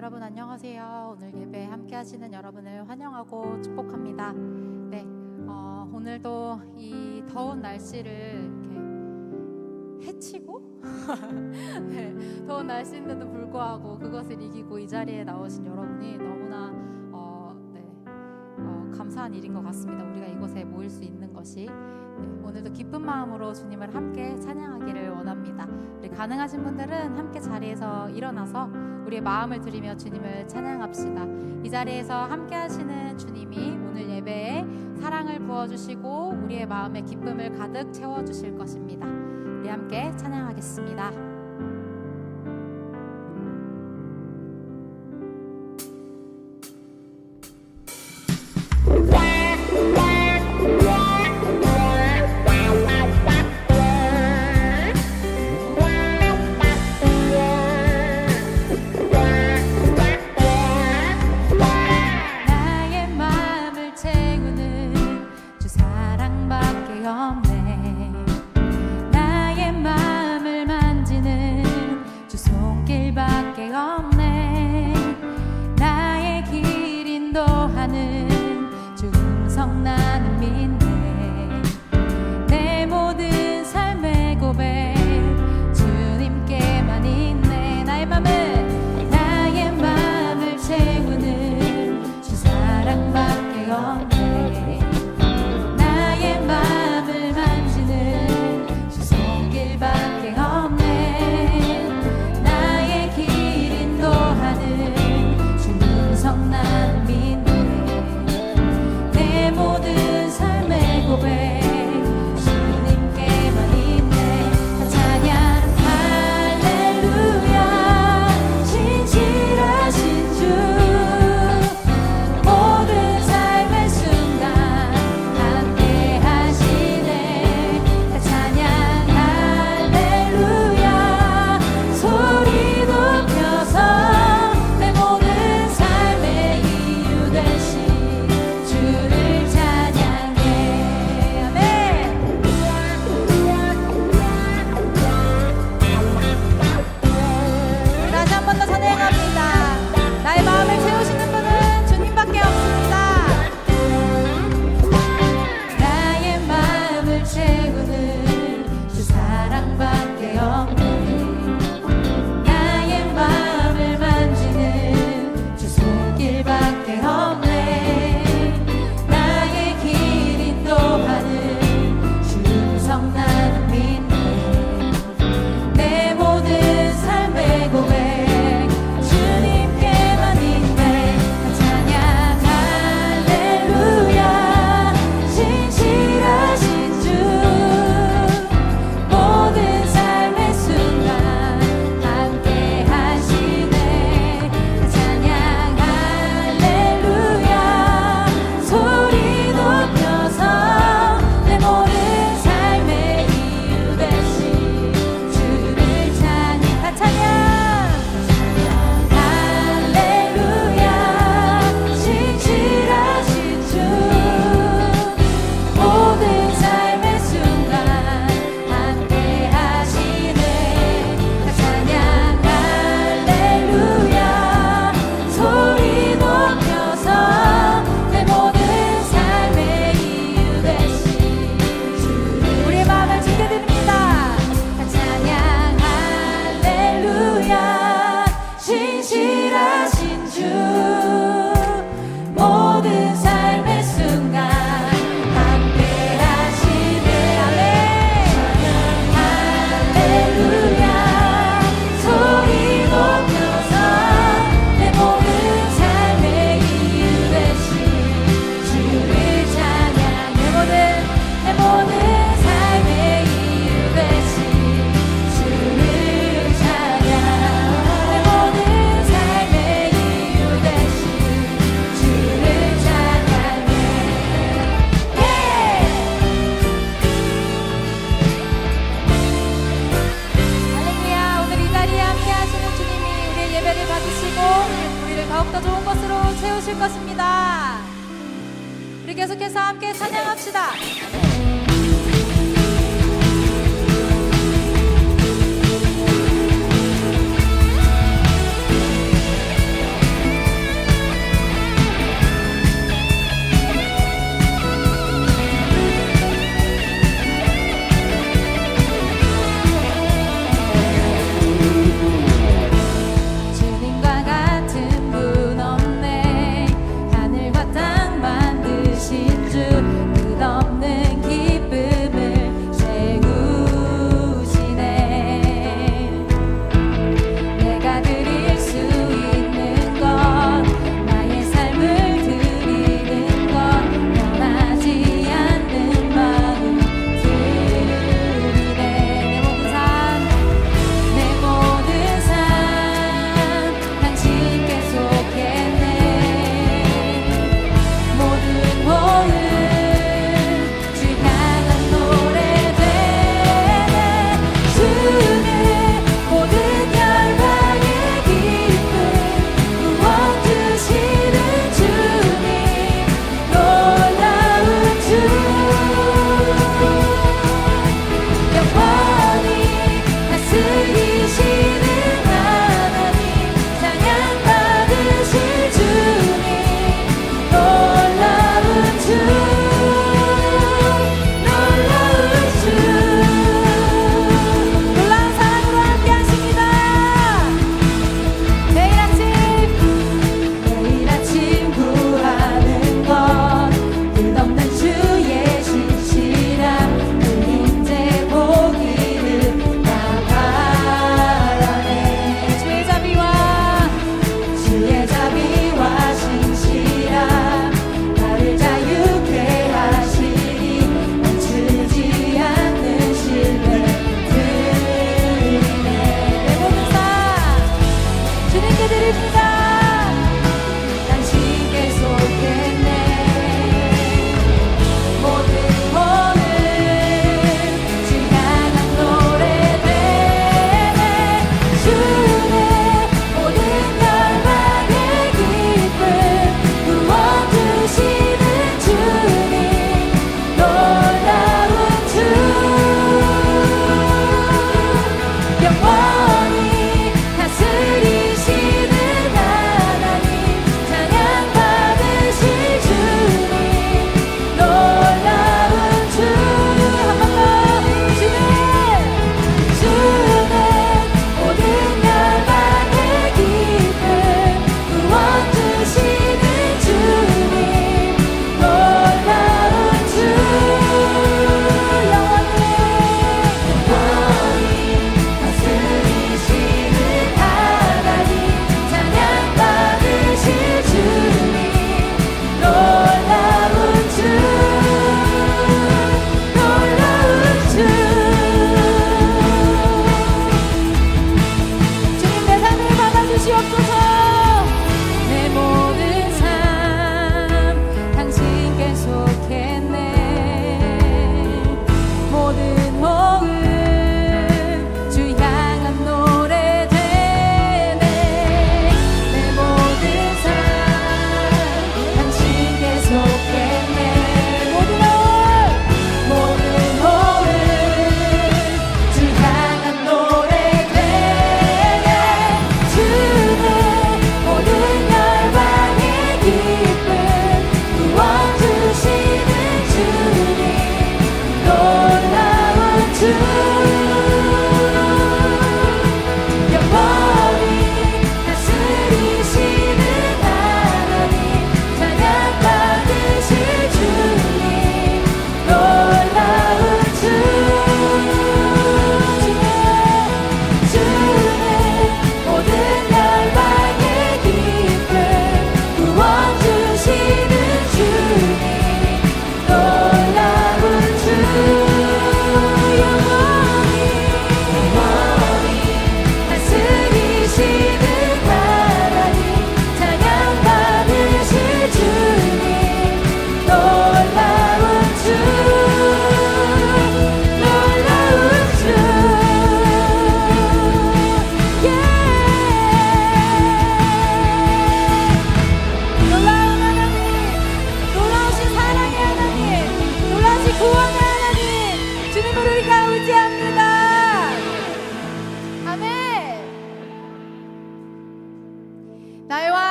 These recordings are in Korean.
여러분 안녕하세요. 오늘 예배 함께 하시는 여러분을 환영하고 축복합니다. 네, 오늘도 이 더운 날씨를 이렇게 헤치고 네, 더운 날씨인데도 불구하고 그것을 이기고 이 자리에 나오신 여러분이 너무나 감사한 일인 것 같습니다. 우리가 이곳에 모일 수 있는 것이 오늘도 기쁜 마음으로 주님을 함께 찬양하기를 원합니다. 우리 가능하신 분들은 함께 자리에서 일어나서 우리의 마음을 드리며 주님을 찬양합시다. 이 자리에서 함께 하시는 주님이 오늘 예배에 사랑을 부어주시고 우리의 마음에 기쁨을 가득 채워주실 것입니다. 우리 함께 찬양하겠습니다. 더욱더 좋은 것으로 채우실 것입니다. 우리 계속해서 함께 찬양합시다.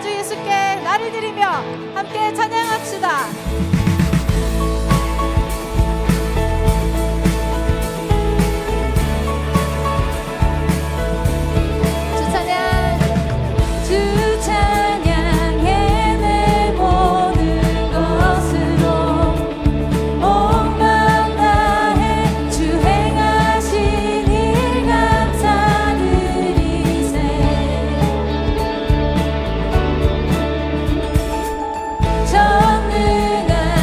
주 예수께 나를 드리며 함께 찬양합시다. 전능한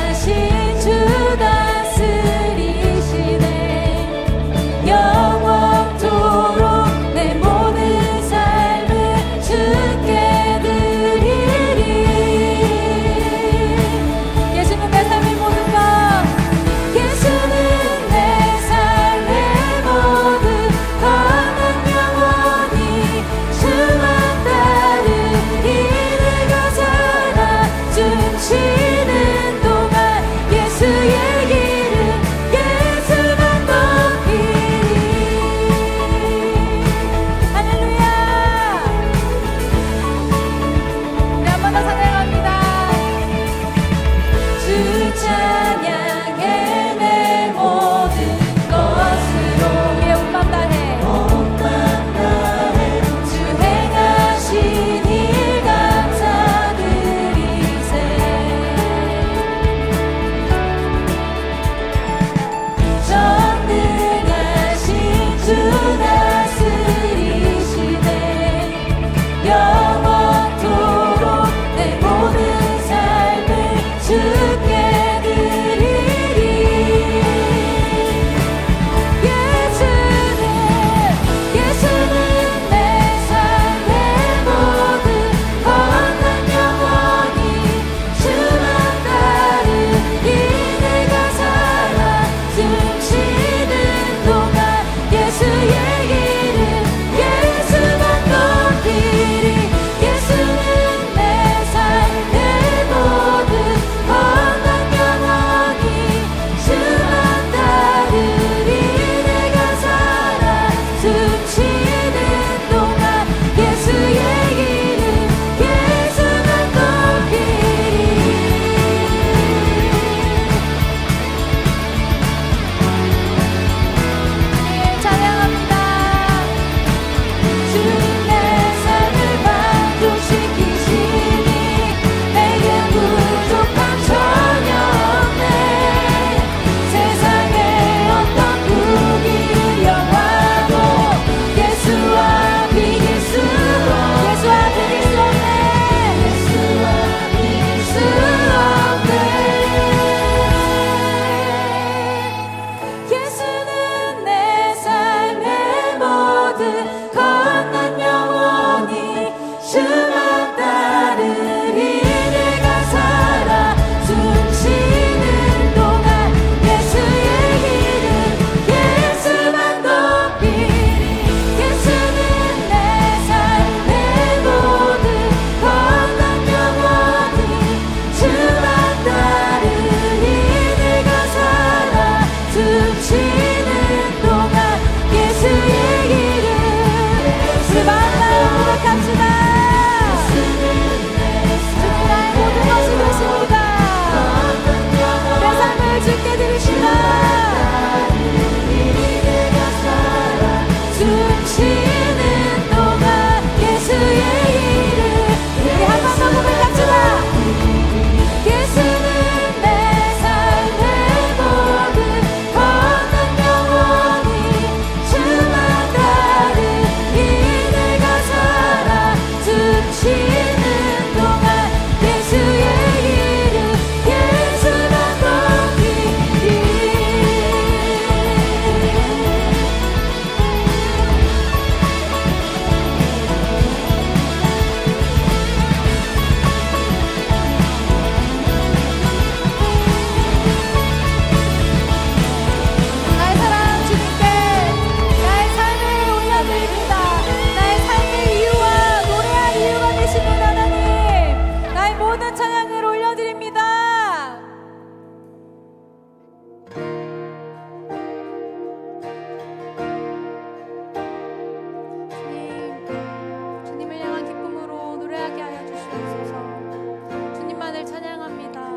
주옵소서. 주님만을 찬양합니다.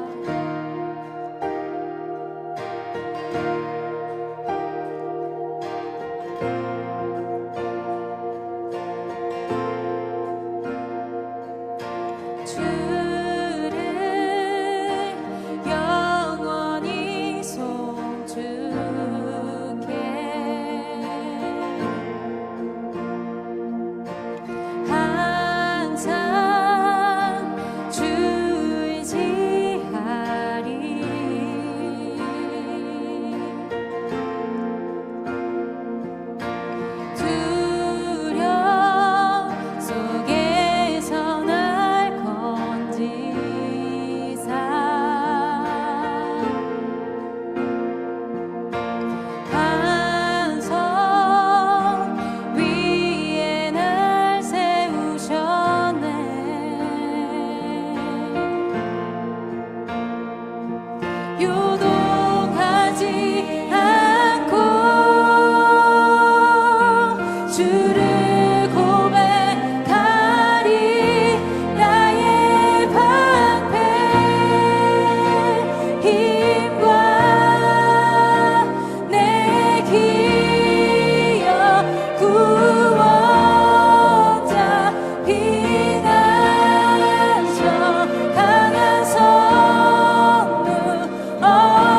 어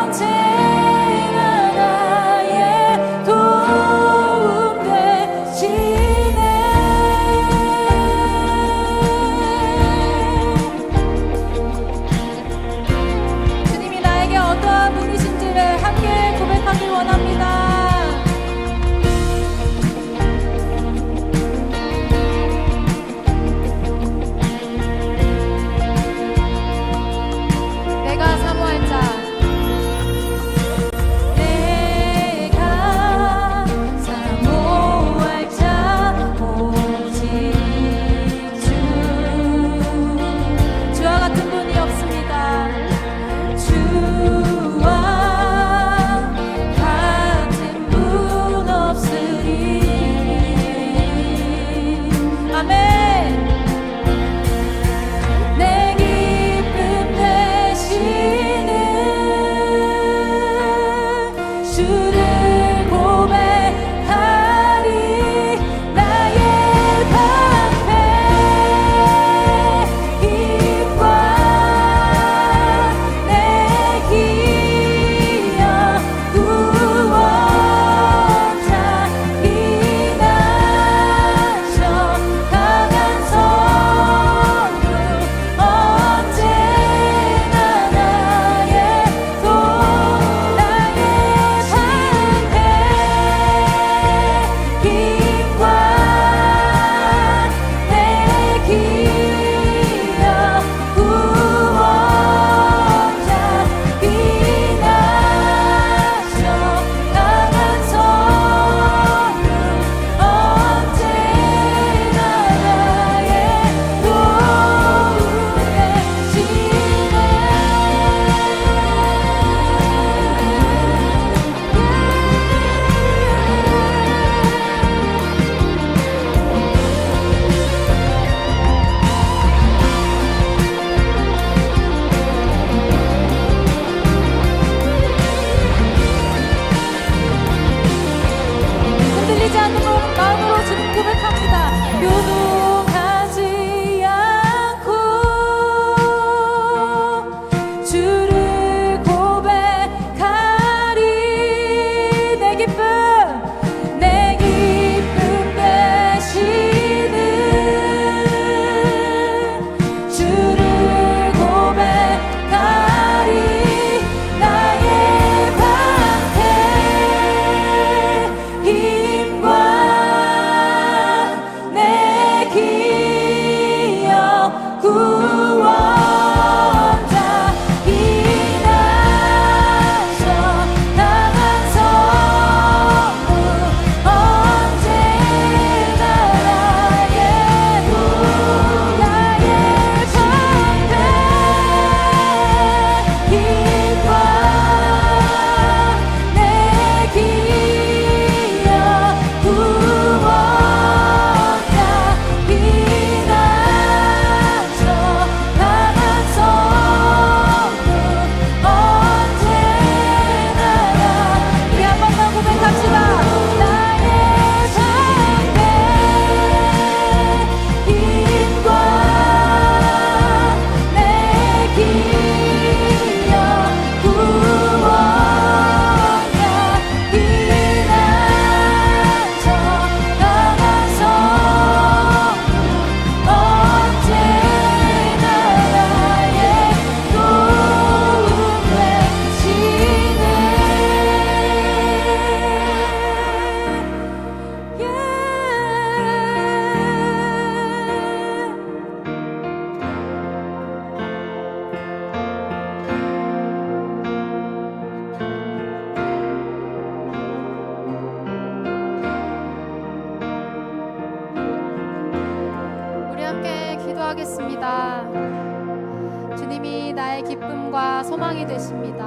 고백합니다. 주님이 나의 기쁨과 소망이 되십니다.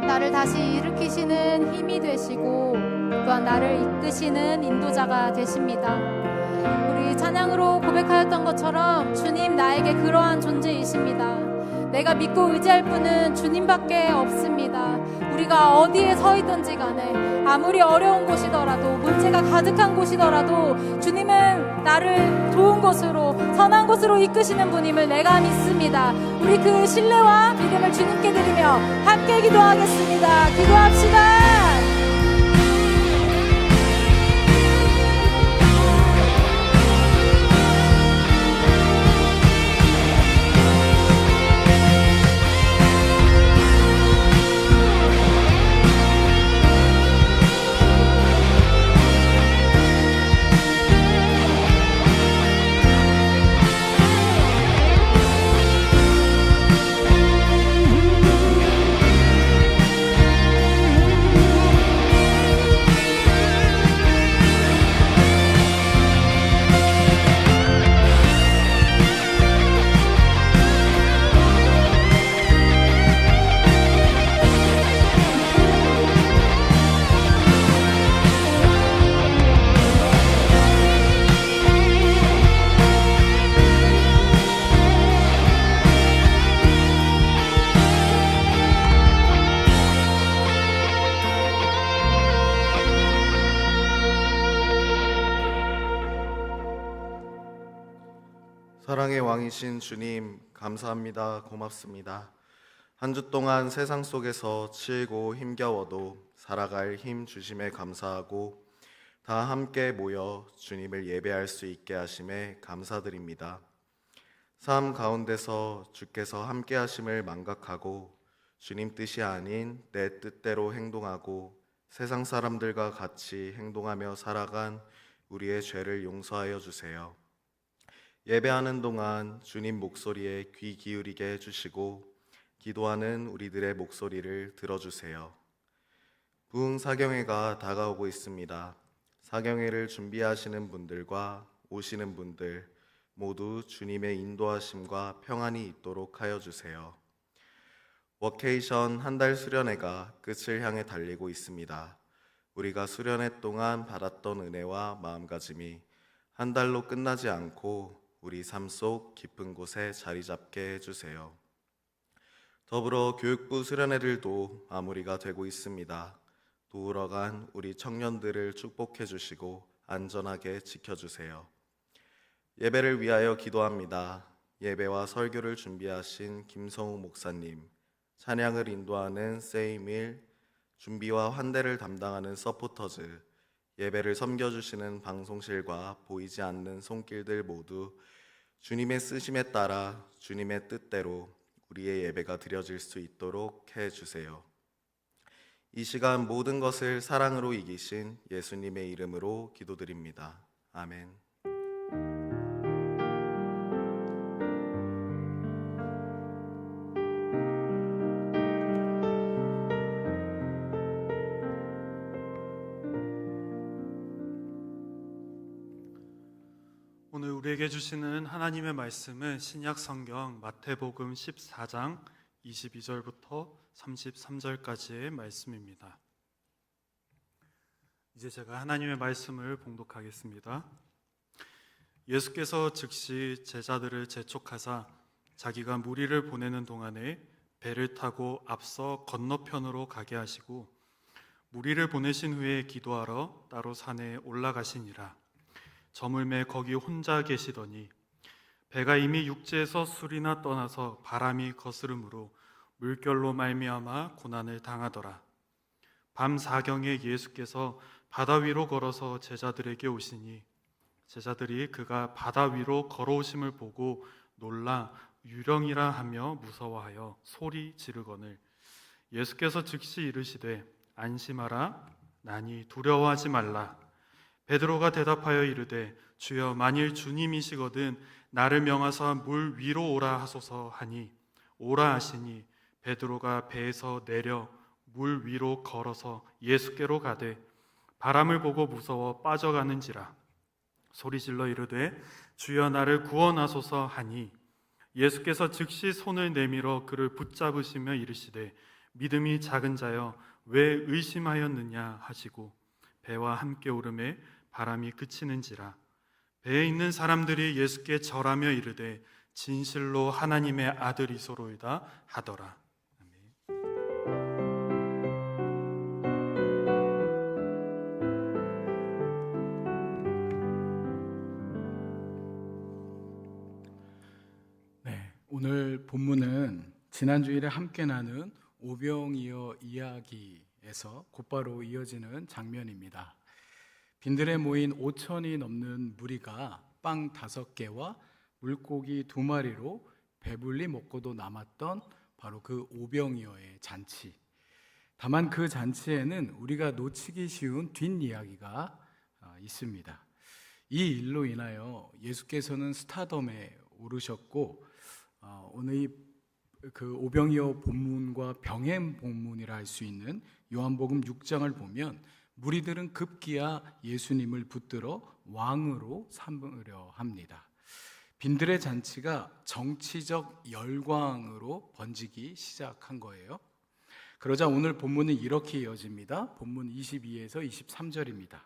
나를 다시 일으키시는 힘이 되시고 또한 나를 이끄시는 인도자가 되십니다. 우리 찬양으로 고백하였던 것처럼 주님 나에게 그러한 존재이십니다. 내가 믿고 의지할 분은 주님밖에 없습니다. 우리가 어디에 서 있든지 간에 아무리 어려운 곳이더라도 문제가 가득한 곳이더라도 주님은 나를 좋은 곳으로 선한 곳으로 이끄시는 분임을 내가 믿습니다. 우리 그 신뢰와 믿음을 주님께 드리며 함께 기도하겠습니다. 기도합시다. 사랑의 왕이신 주님, 감사합니다. 고맙습니다. 한 주 동안 세상 속에서 치이고 힘겨워도 살아갈 힘 주심에 감사하고 다 함께 모여 주님을 예배할 수 있게 하심에 감사드립니다. 삶 가운데서 주께서 함께 하심을 망각하고 주님 뜻이 아닌 내 뜻대로 행동하고 세상 사람들과 같이 행동하며 살아간 우리의 죄를 용서하여 주세요. 예배하는 동안 주님 목소리에 귀 기울이게 해주시고 기도하는 우리들의 목소리를 들어주세요. 부흥 사경회가 다가오고 있습니다. 사경회를 준비하시는 분들과 오시는 분들 모두 주님의 인도하심과 평안이 있도록 하여 주세요. 워케이션 한 달 수련회가 끝을 향해 달리고 있습니다. 우리가 수련회 동안 받았던 은혜와 마음가짐이 한 달로 끝나지 않고 우리 삶 속 깊은 곳에 자리 잡게 해주세요. 더불어 교육부 수련회들도 마무리가 되고 있습니다. 도우러 간 우리 청년들을 축복해 주시고 안전하게 지켜주세요. 예배를 위하여 기도합니다. 예배와 설교를 준비하신 김성우 목사님, 찬양을 인도하는 세이밀, 준비와 환대를 담당하는 서포터즈, 예배를 섬겨주시는 방송실과 보이지 않는 손길들 모두 주님의 쓰심에 따라 주님의 뜻대로 우리의 예배가 드려질 수 있도록 해주세요. 이 시간 모든 것을 사랑으로 이기신 예수님의 이름으로 기도드립니다. 아멘. 오늘 우리에게 주시는 하나님의 말씀은 신약 성경 마태복음 14장 22절부터 33절까지의 말씀입니다. 이제 제가 하나님의 말씀을 봉독하겠습니다. 예수께서 즉시 제자들을 재촉하사 자기가 무리를 보내는 동안에 배를 타고 앞서 건너편으로 가게 하시고 무리를 보내신 후에 기도하러 따로 산에 올라가시니라. 저물매 거기 혼자 계시더니 배가 이미 육지에서 술이나 떠나서 바람이 거스름으로 물결로 말미암아 고난을 당하더라. 밤 사경에 예수께서 바다 위로 걸어서 제자들에게 오시니 제자들이 그가 바다 위로 걸어오심을 보고 놀라 유령이라 하며 무서워하여 소리 지르거늘 예수께서 즉시 이르시되 안심하라 나니 두려워하지 말라. 베드로가 대답하여 이르되 주여 만일 주님이시거든 나를 명하사 물 위로 오라 하소서 하니 오라 하시니 베드로가 배에서 내려 물 위로 걸어서 예수께로 가되 바람을 보고 무서워 빠져가는지라. 소리질러 이르되 주여 나를 구원하소서 하니 예수께서 즉시 손을 내밀어 그를 붙잡으시며 이르시되 믿음이 작은 자여 왜 의심하였느냐 하시고 배와 함께 오르매 바람이 그치는지라. 배에 있는 사람들이 예수께 절하며 이르되 진실로 하나님의 아들이소로이다 하더라. 네, 오늘 본문은 지난주일에 함께 나눈 오병이어 이야기에서 곧바로 이어지는 장면입니다. 빈들에 모인 5천이 넘는 무리가 빵 5개와 물고기 2마리로 배불리 먹고도 남았던 바로 그 오병이어의 잔치. 다만 그 잔치에는 우리가 놓치기 쉬운 뒷이야기가 있습니다. 이 일로 인하여 예수께서는 스타덤에 오르셨고 오늘 그 오병이어 본문과 병행 본문이라 할 수 있는 요한복음 6장을 보면 무리들은 급기야 예수님을 붙들어 왕으로 삼으려 합니다. 빈들의 잔치가 정치적 열광으로 번지기 시작한 거예요. 그러자 오늘 본문은 이렇게 이어집니다. 본문 22에서 23절입니다.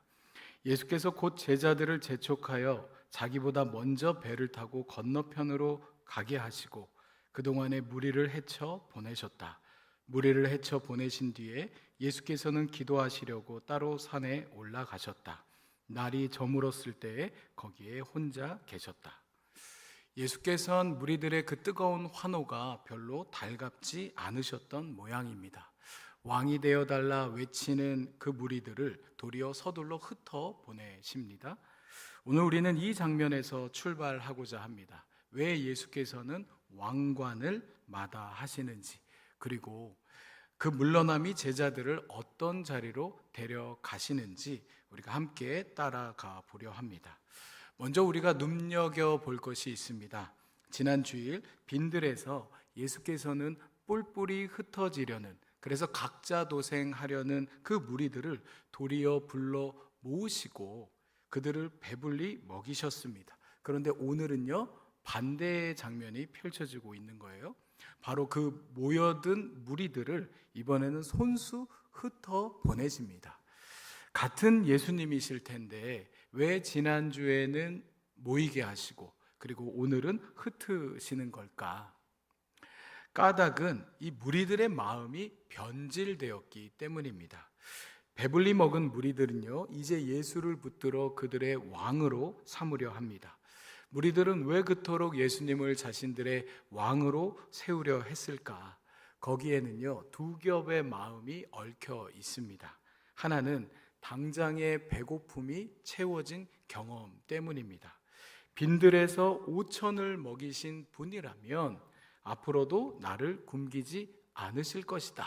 예수께서 곧 제자들을 재촉하여 자기보다 먼저 배를 타고 건너편으로 가게 하시고 그동안에 무리를 헤쳐 보내셨다. 무리를 헤쳐 보내신 뒤에 예수께서는 기도하시려고 따로 산에 올라가셨다. 날이 저물었을 때에 거기에 혼자 계셨다. 예수께서는 무리들의 그 뜨거운 환호가 별로 달갑지 않으셨던 모양입니다. 왕이 되어달라 외치는 그 무리들을 도리어 서둘러 흩어 보내십니다. 오늘 우리는 이 장면에서 출발하고자 합니다. 왜 예수께서는 왕관을 마다하시는지, 그리고 그 물러남이 제자들을 어떤 자리로 데려가시는지 우리가 함께 따라가 보려 합니다. 먼저 우리가 눈여겨볼 것이 있습니다. 지난 주일 빈들에서 예수께서는 뿔뿔이 흩어지려는, 그래서 각자 도생하려는 그 무리들을 도리어 불러 모으시고 그들을 배불리 먹이셨습니다. 그런데 오늘은요, 반대의 장면이 펼쳐지고 있는 거예요. 바로 그 모여든 무리들을 이번에는 손수 흩어 보내십니다. 같은 예수님이실 텐데 왜 지난주에는 모이게 하시고 그리고 오늘은 흩으시는 걸까? 까닭은 이 무리들의 마음이 변질되었기 때문입니다. 배불리 먹은 무리들은요, 이제 예수를 붙들어 그들의 왕으로 삼으려 합니다. 무리들은 왜 그토록 예수님을 자신들의 왕으로 세우려 했을까? 거기에는요, 두 겹의 마음이 얽혀 있습니다. 하나는 당장의 배고픔이 채워진 경험 때문입니다. 빈들에서 5천을 먹이신 분이라면 앞으로도 나를 굶기지 않으실 것이다.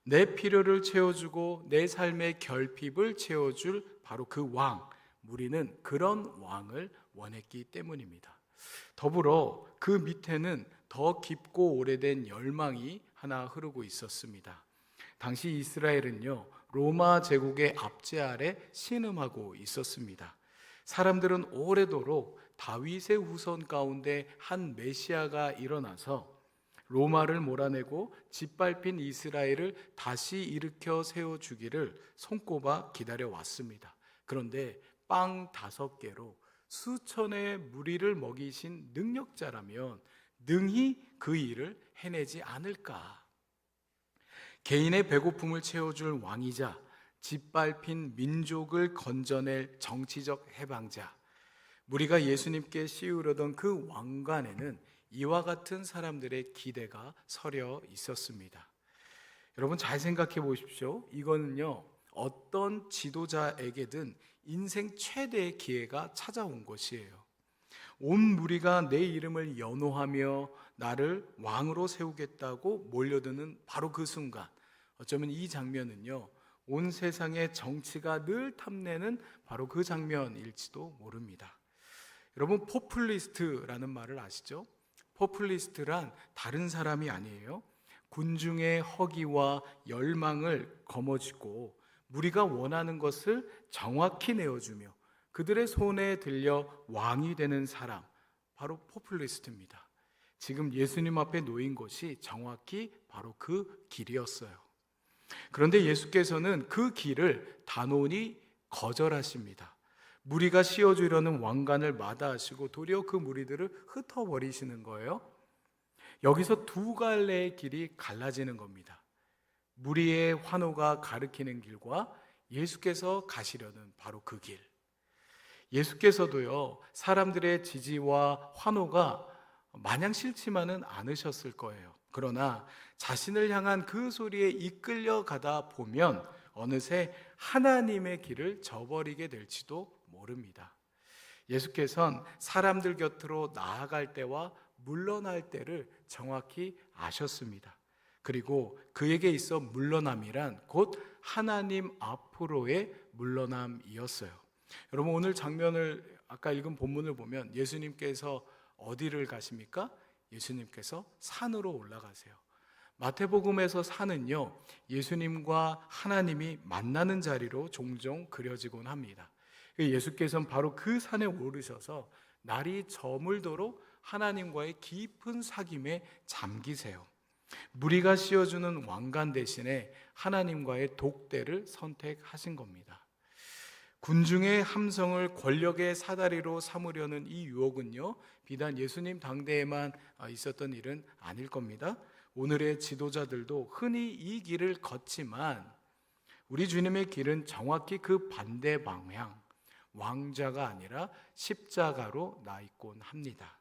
내 필요를 채워주고 내 삶의 결핍을 채워줄 바로 그 왕, 우리는 그런 왕을 원했기 때문입니다. 더불어 그 밑에는 더 깊고 오래된 열망이 하나 흐르고 있었습니다. 당시 이스라엘은요, 로마 제국의 압제 아래 신음하고 있었습니다. 사람들은 오래도록 다윗의 후손 가운데 한 메시아가 일어나서 로마를 몰아내고 짓밟힌 이스라엘을 다시 일으켜 세워주기를 손꼽아 기다려왔습니다. 그런데 빵 5개로 수천의 무리를 먹이신 능력자라면 능히 그 일을 해내지 않을까? 개인의 배고픔을 채워줄 왕이자 짓밟힌 민족을 건져낼 정치적 해방자, 무리가 예수님께 씌우려던 그 왕관에는 이와 같은 사람들의 기대가 서려 있었습니다. 여러분 잘 생각해 보십시오. 이거는요, 어떤 지도자에게든 인생 최대의 기회가 찾아온 것이에요. 온 무리가 내 이름을 연호하며 나를 왕으로 세우겠다고 몰려드는 바로 그 순간, 어쩌면 이 장면은요, 온 세상의 정치가 늘 탐내는 바로 그 장면일지도 모릅니다. 여러분, 포퓰리스트라는 말을 아시죠? 포퓰리스트란 다른 사람이 아니에요. 군중의 허기와 열망을 거머쥐고 무리가 원하는 것을 정확히 내어주며 그들의 손에 들려 왕이 되는 사람, 바로 포퓰리스트입니다. 지금 예수님 앞에 놓인 것이 정확히 바로 그 길이었어요. 그런데 예수께서는 그 길을 단호히 거절하십니다. 무리가 씌워주려는 왕관을 마다하시고 도리어 그 무리들을 흩어버리시는 거예요. 여기서 두 갈래의 길이 갈라지는 겁니다. 무리의 환호가 가리키는 길과 예수께서 가시려는 바로 그 길. 예수께서도요, 사람들의 지지와 환호가 마냥 싫지만은 않으셨을 거예요. 그러나 자신을 향한 그 소리에 이끌려 가다 보면 어느새 하나님의 길을 저버리게 될지도 모릅니다. 예수께서는 사람들 곁으로 나아갈 때와 물러날 때를 정확히 아셨습니다. 그리고 그에게 있어 물러남이란 곧 하나님 앞으로의 물러남이었어요. 여러분, 오늘 장면을 아까 읽은 본문을 보면 예수님께서 어디를 가십니까? 예수님께서 산으로 올라가세요. 마태복음에서 산은요, 예수님과 하나님이 만나는 자리로 종종 그려지곤 합니다. 예수께서는 바로 그 산에 오르셔서 날이 저물도록 하나님과의 깊은 사귐에 잠기세요. 무리가 씌워주는 왕관 대신에 하나님과의 독대를 선택하신 겁니다. 군중의 함성을 권력의 사다리로 삼으려는 이 유혹은요, 비단 예수님 당대에만 있었던 일은 아닐 겁니다. 오늘의 지도자들도 흔히 이 길을 걷지만 우리 주님의 길은 정확히 그 반대 방향, 왕자가 아니라 십자가로 나 있곤 합니다.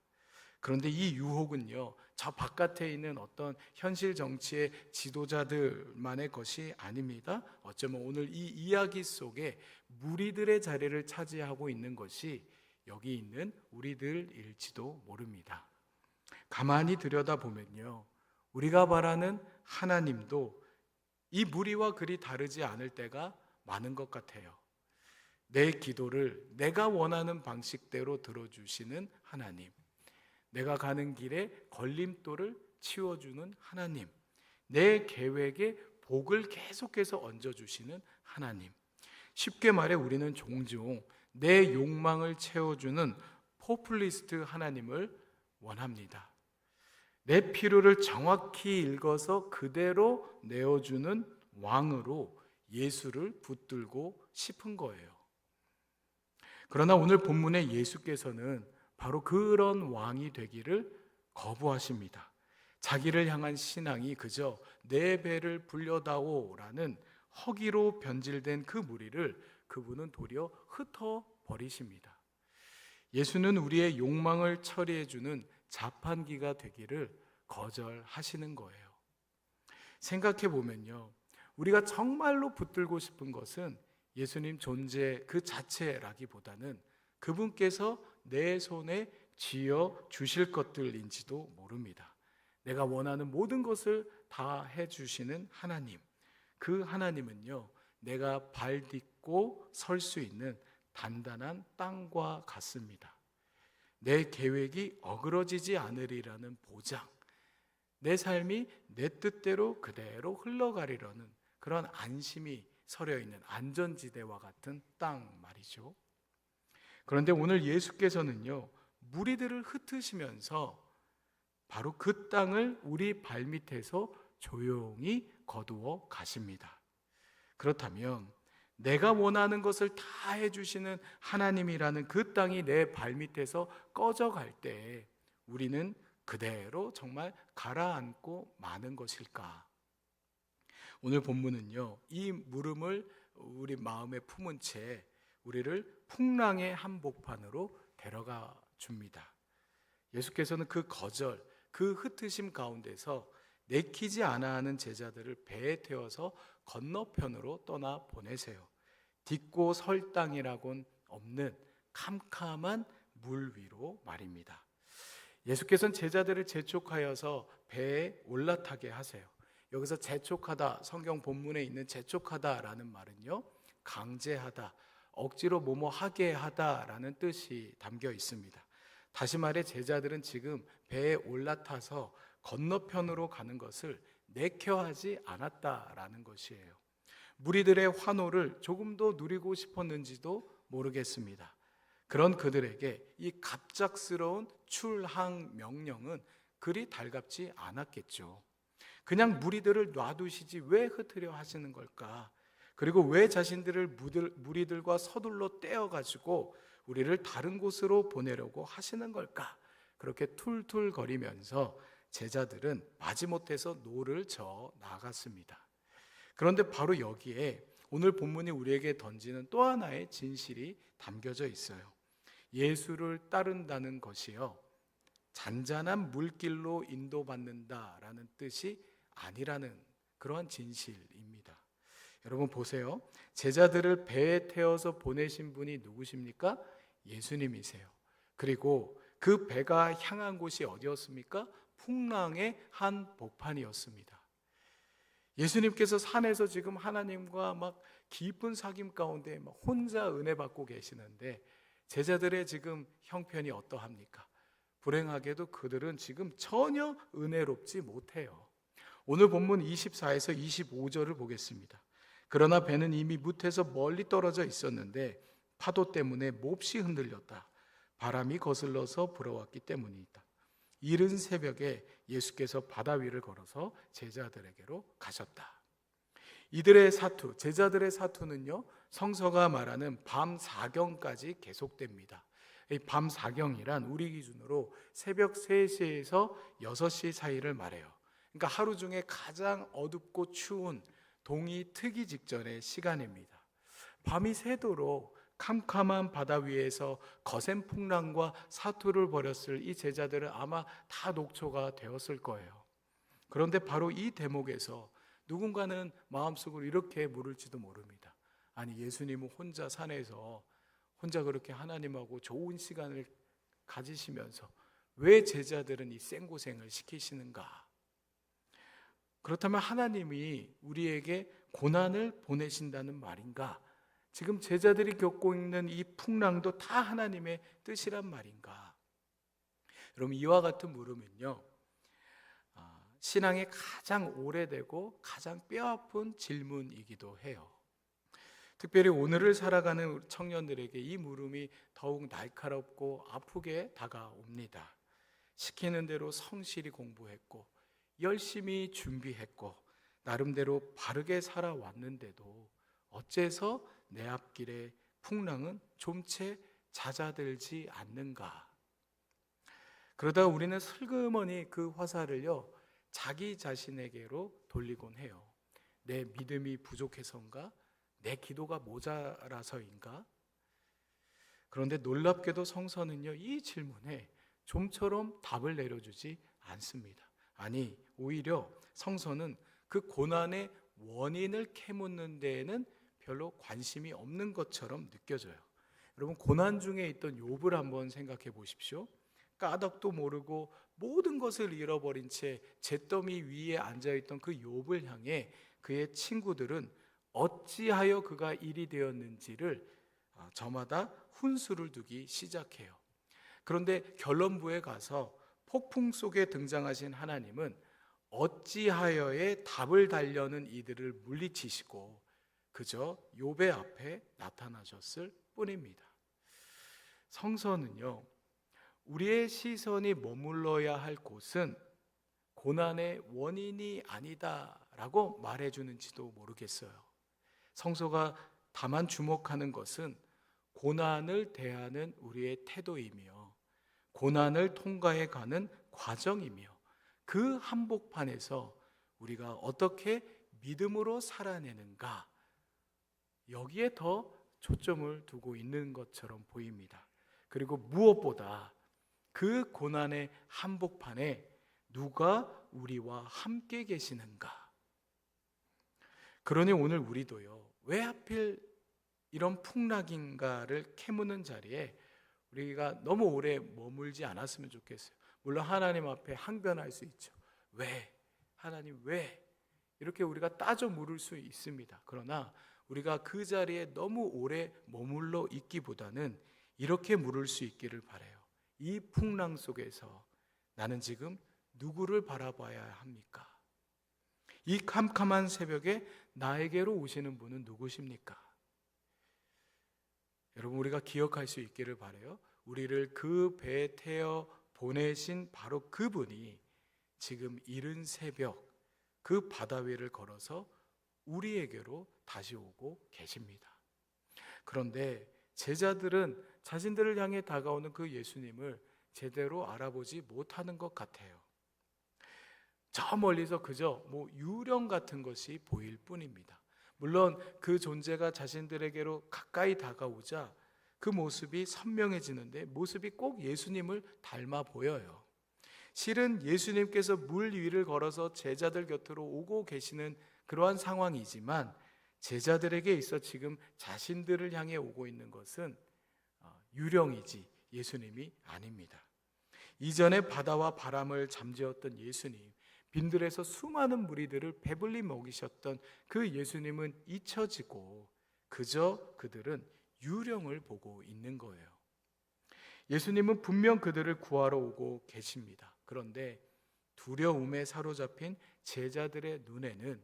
그런데 이 유혹은요, 저 바깥에 있는 어떤 현실 정치의 지도자들만의 것이 아닙니다. 어쩌면 오늘 이 이야기 속에 무리들의 자리를 차지하고 있는 것이 여기 있는 우리들일지도 모릅니다. 가만히 들여다보면요, 우리가 바라는 하나님도 이 무리와 그리 다르지 않을 때가 많은 것 같아요. 내 기도를 내가 원하는 방식대로 들어주시는 하나님, 내가 가는 길에 걸림돌을 치워주는 하나님, 내 계획에 복을 계속해서 얹어주시는 하나님. 쉽게 말해 우리는 종종 내 욕망을 채워주는 포퓰리스트 하나님을 원합니다. 내 필요를 정확히 읽어서 그대로 내어주는 왕으로 예수를 붙들고 싶은 거예요. 그러나 오늘 본문의 예수께서는 바로 그런 왕이 되기를 거부하십니다. 자기를 향한 신앙이 그저 내 배를 불려다오라는 허기로 변질된 그 무리를 그분은 도리어 흩어버리십니다. 예수는 우리의 욕망을 처리해주는 자판기가 되기를 거절하시는 거예요. 생각해 보면요, 우리가 정말로 붙들고 싶은 것은 예수님 존재 그 자체라기보다는 그분께서 내 손에 쥐어 주실 것들인지도 모릅니다. 내가 원하는 모든 것을 다 해주시는 하나님, 그 하나님은요, 내가 발 딛고 설 수 있는 단단한 땅과 같습니다. 내 계획이 어그러지지 않으리라는 보장, 내 삶이 내 뜻대로 그대로 흘러가리라는 그런 안심이 서려 있는 안전지대와 같은 땅 말이죠. 그런데 오늘 예수께서는요, 무리들을 흩으시면서 바로 그 땅을 우리 발밑에서 조용히 거두어 가십니다. 그렇다면 내가 원하는 것을 다 해주시는 하나님이라는 그 땅이 내 발밑에서 꺼져갈 때 우리는 그대로 정말 가라앉고 마는 것일까? 오늘 본문은요, 이 물음을 우리 마음에 품은 채 우리를 풍랑의 한복판으로 데려가 줍니다. 예수께서는 그 거절, 그 흩으심 가운데서 내키지 않아 하는 제자들을 배에 태워서 건너편으로 떠나 보내세요. 딛고 설 땅이라곤 없는 캄캄한 물 위로 말입니다. 예수께서는 제자들을 재촉하여서 배에 올라타게 하세요. 여기서 재촉하다, 성경 본문에 있는 재촉하다라는 말은요, 강제하다, 억지로 뭐뭐 하게 하다라는 뜻이 담겨 있습니다. 다시 말해 제자들은 지금 배에 올라타서 건너편으로 가는 것을 내켜하지 않았다라는 것이에요. 무리들의 환호를 조금 더 누리고 싶었는지도 모르겠습니다. 그런 그들에게 이 갑작스러운 출항 명령은 그리 달갑지 않았겠죠. 그냥 무리들을 놔두시지 왜 흩으려 하시는 걸까? 그리고 왜 자신들을 무리들과 서둘러 떼어가지고 우리를 다른 곳으로 보내려고 하시는 걸까? 그렇게 툴툴거리면서 제자들은 마지못해서 노를 저 나갔습니다. 그런데 바로 여기에 오늘 본문이 우리에게 던지는 또 하나의 진실이 담겨져 있어요. 예수를 따른다는 것이요, 잔잔한 물길로 인도받는다라는 뜻이 아니라는 그러한 진실입니다. 여러분 보세요. 제자들을 배에 태워서 보내신 분이 누구십니까? 예수님이세요. 그리고 그 배가 향한 곳이 어디였습니까? 풍랑의 한 복판이었습니다. 예수님께서 산에서 지금 하나님과 막 깊은 사귐 가운데 막 혼자 은혜 받고 계시는데 제자들의 지금 형편이 어떠합니까? 불행하게도 그들은 지금 전혀 은혜롭지 못해요. 오늘 본문 24에서 25절을 보겠습니다. 그러나 배는 이미 무태서 멀리 떨어져 있었는데 파도 때문에 몹시 흔들렸다. 바람이 거슬러서 불어왔기 때문이다. 이른 새벽에 예수께서 바다 위를 걸어서 제자들에게로 가셨다. 이들의 사투, 제자들의 사투는요, 성서가 말하는 밤 사경까지 계속됩니다. 이 밤 사경이란 우리 기준으로 새벽 3시에서 6시 사이를 말해요. 그러니까 하루 중에 가장 어둡고 추운 동이 트기 직전의 시간입니다. 밤이 새도록 캄캄한 바다 위에서 거센 풍랑과 사투를 벌였을 이 제자들은 아마 다 녹초가 되었을 거예요. 그런데 바로 이 대목에서 누군가는 마음속으로 이렇게 물을지도 모릅니다. 아니, 예수님은 혼자 산에서 혼자 그렇게 하나님하고 좋은 시간을 가지시면서 왜 제자들은 이 생고생을 시키시는가? 그렇다면 하나님이 우리에게 고난을 보내신다는 말인가? 지금 제자들이 겪고 있는 이 풍랑도 다 하나님의 뜻이란 말인가? 여러분, 이와 같은 물음은요, 신앙의 가장 오래되고 가장 뼈아픈 질문이기도 해요. 특별히 오늘을 살아가는 청년들에게 이 물음이 더욱 날카롭고 아프게 다가옵니다. 시키는 대로 성실히 공부했고 열심히 준비했고 나름대로 바르게 살아왔는데도 어째서 내 앞길의 풍랑은 좀채 잦아들지 않는가? 그러다 우리는 슬그머니 그 화살을요, 자기 자신에게로 돌리곤 해요. 내 믿음이 부족해서인가? 내 기도가 모자라서인가? 그런데 놀랍게도 성서는요, 이 질문에 좀처럼 답을 내려주지 않습니다. 아니, 오히려 성서는 그 고난의 원인을 캐묻는 데에는 별로 관심이 없는 것처럼 느껴져요. 여러분, 고난 중에 있던 욥을 한번 생각해 보십시오. 까닭도 모르고 모든 것을 잃어버린 채 잿더미 위에 앉아있던 그 욥을 향해 그의 친구들은 어찌하여 그가 일이 되었는지를 저마다 훈수를 두기 시작해요. 그런데 결론부에 가서 폭풍 속에 등장하신 하나님은 어찌하여의 답을 달려는 이들을 물리치시고 그저 욥의 앞에 나타나셨을 뿐입니다. 성서는요, 우리의 시선이 머물러야 할 곳은 고난의 원인이 아니다라고 말해주는지도 모르겠어요. 성서가 다만 주목하는 것은 고난을 대하는 우리의 태도이며 고난을 통과해 가는 과정이며 그 한복판에서 우리가 어떻게 믿음으로 살아내는가, 여기에 더 초점을 두고 있는 것처럼 보입니다. 그리고 무엇보다 그 고난의 한복판에 누가 우리와 함께 계시는가? 그러니 오늘 우리도요, 왜 하필 이런 풍락인가를 캐무는 자리에 우리가 너무 오래 머물지 않았으면 좋겠어요. 물론 하나님 앞에 항변할 수 있죠. 왜? 하나님 왜? 이렇게 우리가 따져 물을 수 있습니다. 그러나 우리가 그 자리에 너무 오래 머물러 있기보다는 이렇게 물을 수 있기를 바라요. 이 풍랑 속에서 나는 지금 누구를 바라봐야 합니까? 이 캄캄한 새벽에 나에게로 오시는 분은 누구십니까? 여러분, 우리가 기억할 수 있기를 바라요. 우리를 그 배에 태워 보내신 바로 그분이 지금 이른 새벽 그 바다 위를 걸어서 우리에게로 다시 오고 계십니다. 그런데 제자들은 자신들을 향해 다가오는 그 예수님을 제대로 알아보지 못하는 것 같아요. 저 멀리서 그저 유령 같은 것이 보일 뿐입니다. 물론 그 존재가 자신들에게로 가까이 다가오자 그 모습이 선명해지는데 모습이 꼭 예수님을 닮아 보여요. 실은 예수님께서 물 위를 걸어서 제자들 곁으로 오고 계시는 그러한 상황이지만 제자들에게 있어 지금 자신들을 향해 오고 있는 것은 유령이지 예수님이 아닙니다. 이전에 바다와 바람을 잠재웠던 예수님, 빈들에서 수많은 무리들을 배불리 먹이셨던 그 예수님은 잊혀지고 그저 그들은 유령을 보고 있는 거예요. 예수님은 분명 그들을 구하러 오고 계십니다. 그런데 두려움에 사로잡힌 제자들의 눈에는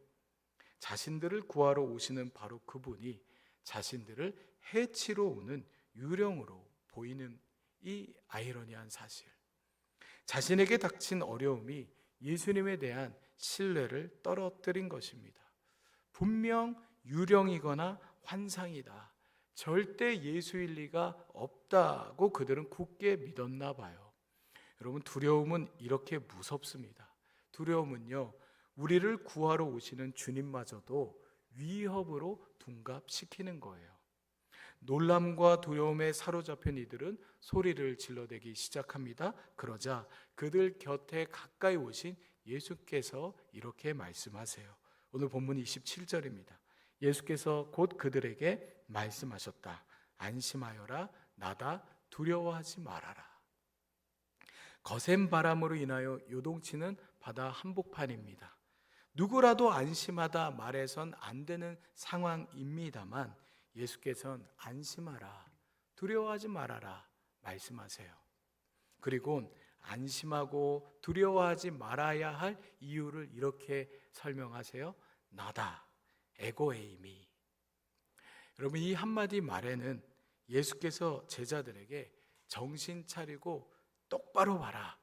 자신들을 구하러 오시는 바로 그분이 자신들을 해치러 오는 유령으로 보이는 이 아이러니한 사실, 자신에게 닥친 어려움이 예수님에 대한 신뢰를 떨어뜨린 것입니다. 분명 유령이거나 환상이다, 절대 예수일 리가 없다고 그들은 굳게 믿었나 봐요. 여러분, 두려움은 이렇게 무섭습니다. 두려움은요, 우리를 구하러 오시는 주님마저도 위협으로 둔갑시키는 거예요. 놀람과 두려움에 사로잡힌 이들은 소리를 질러대기 시작합니다. 그러자 그들 곁에 가까이 오신 예수께서 이렇게 말씀하세요. 오늘 본문 27절입니다. 예수께서 곧 그들에게 말씀하셨다. 안심하여라, 나다, 두려워하지 말아라. 거센 바람으로 인하여 요동치는 바다 한복판입니다. 누구라도 안심하다 말해선 안 되는 상황입니다만 예수께서는 안심하라, 두려워하지 말아라 말씀하세요. 그리고 안심하고 두려워하지 말아야 할 이유를 이렇게 설명하세요. 나다, 에고에이미. 여러분, 이 한마디 말에는 예수께서 제자들에게 정신 차리고 똑바로 봐라,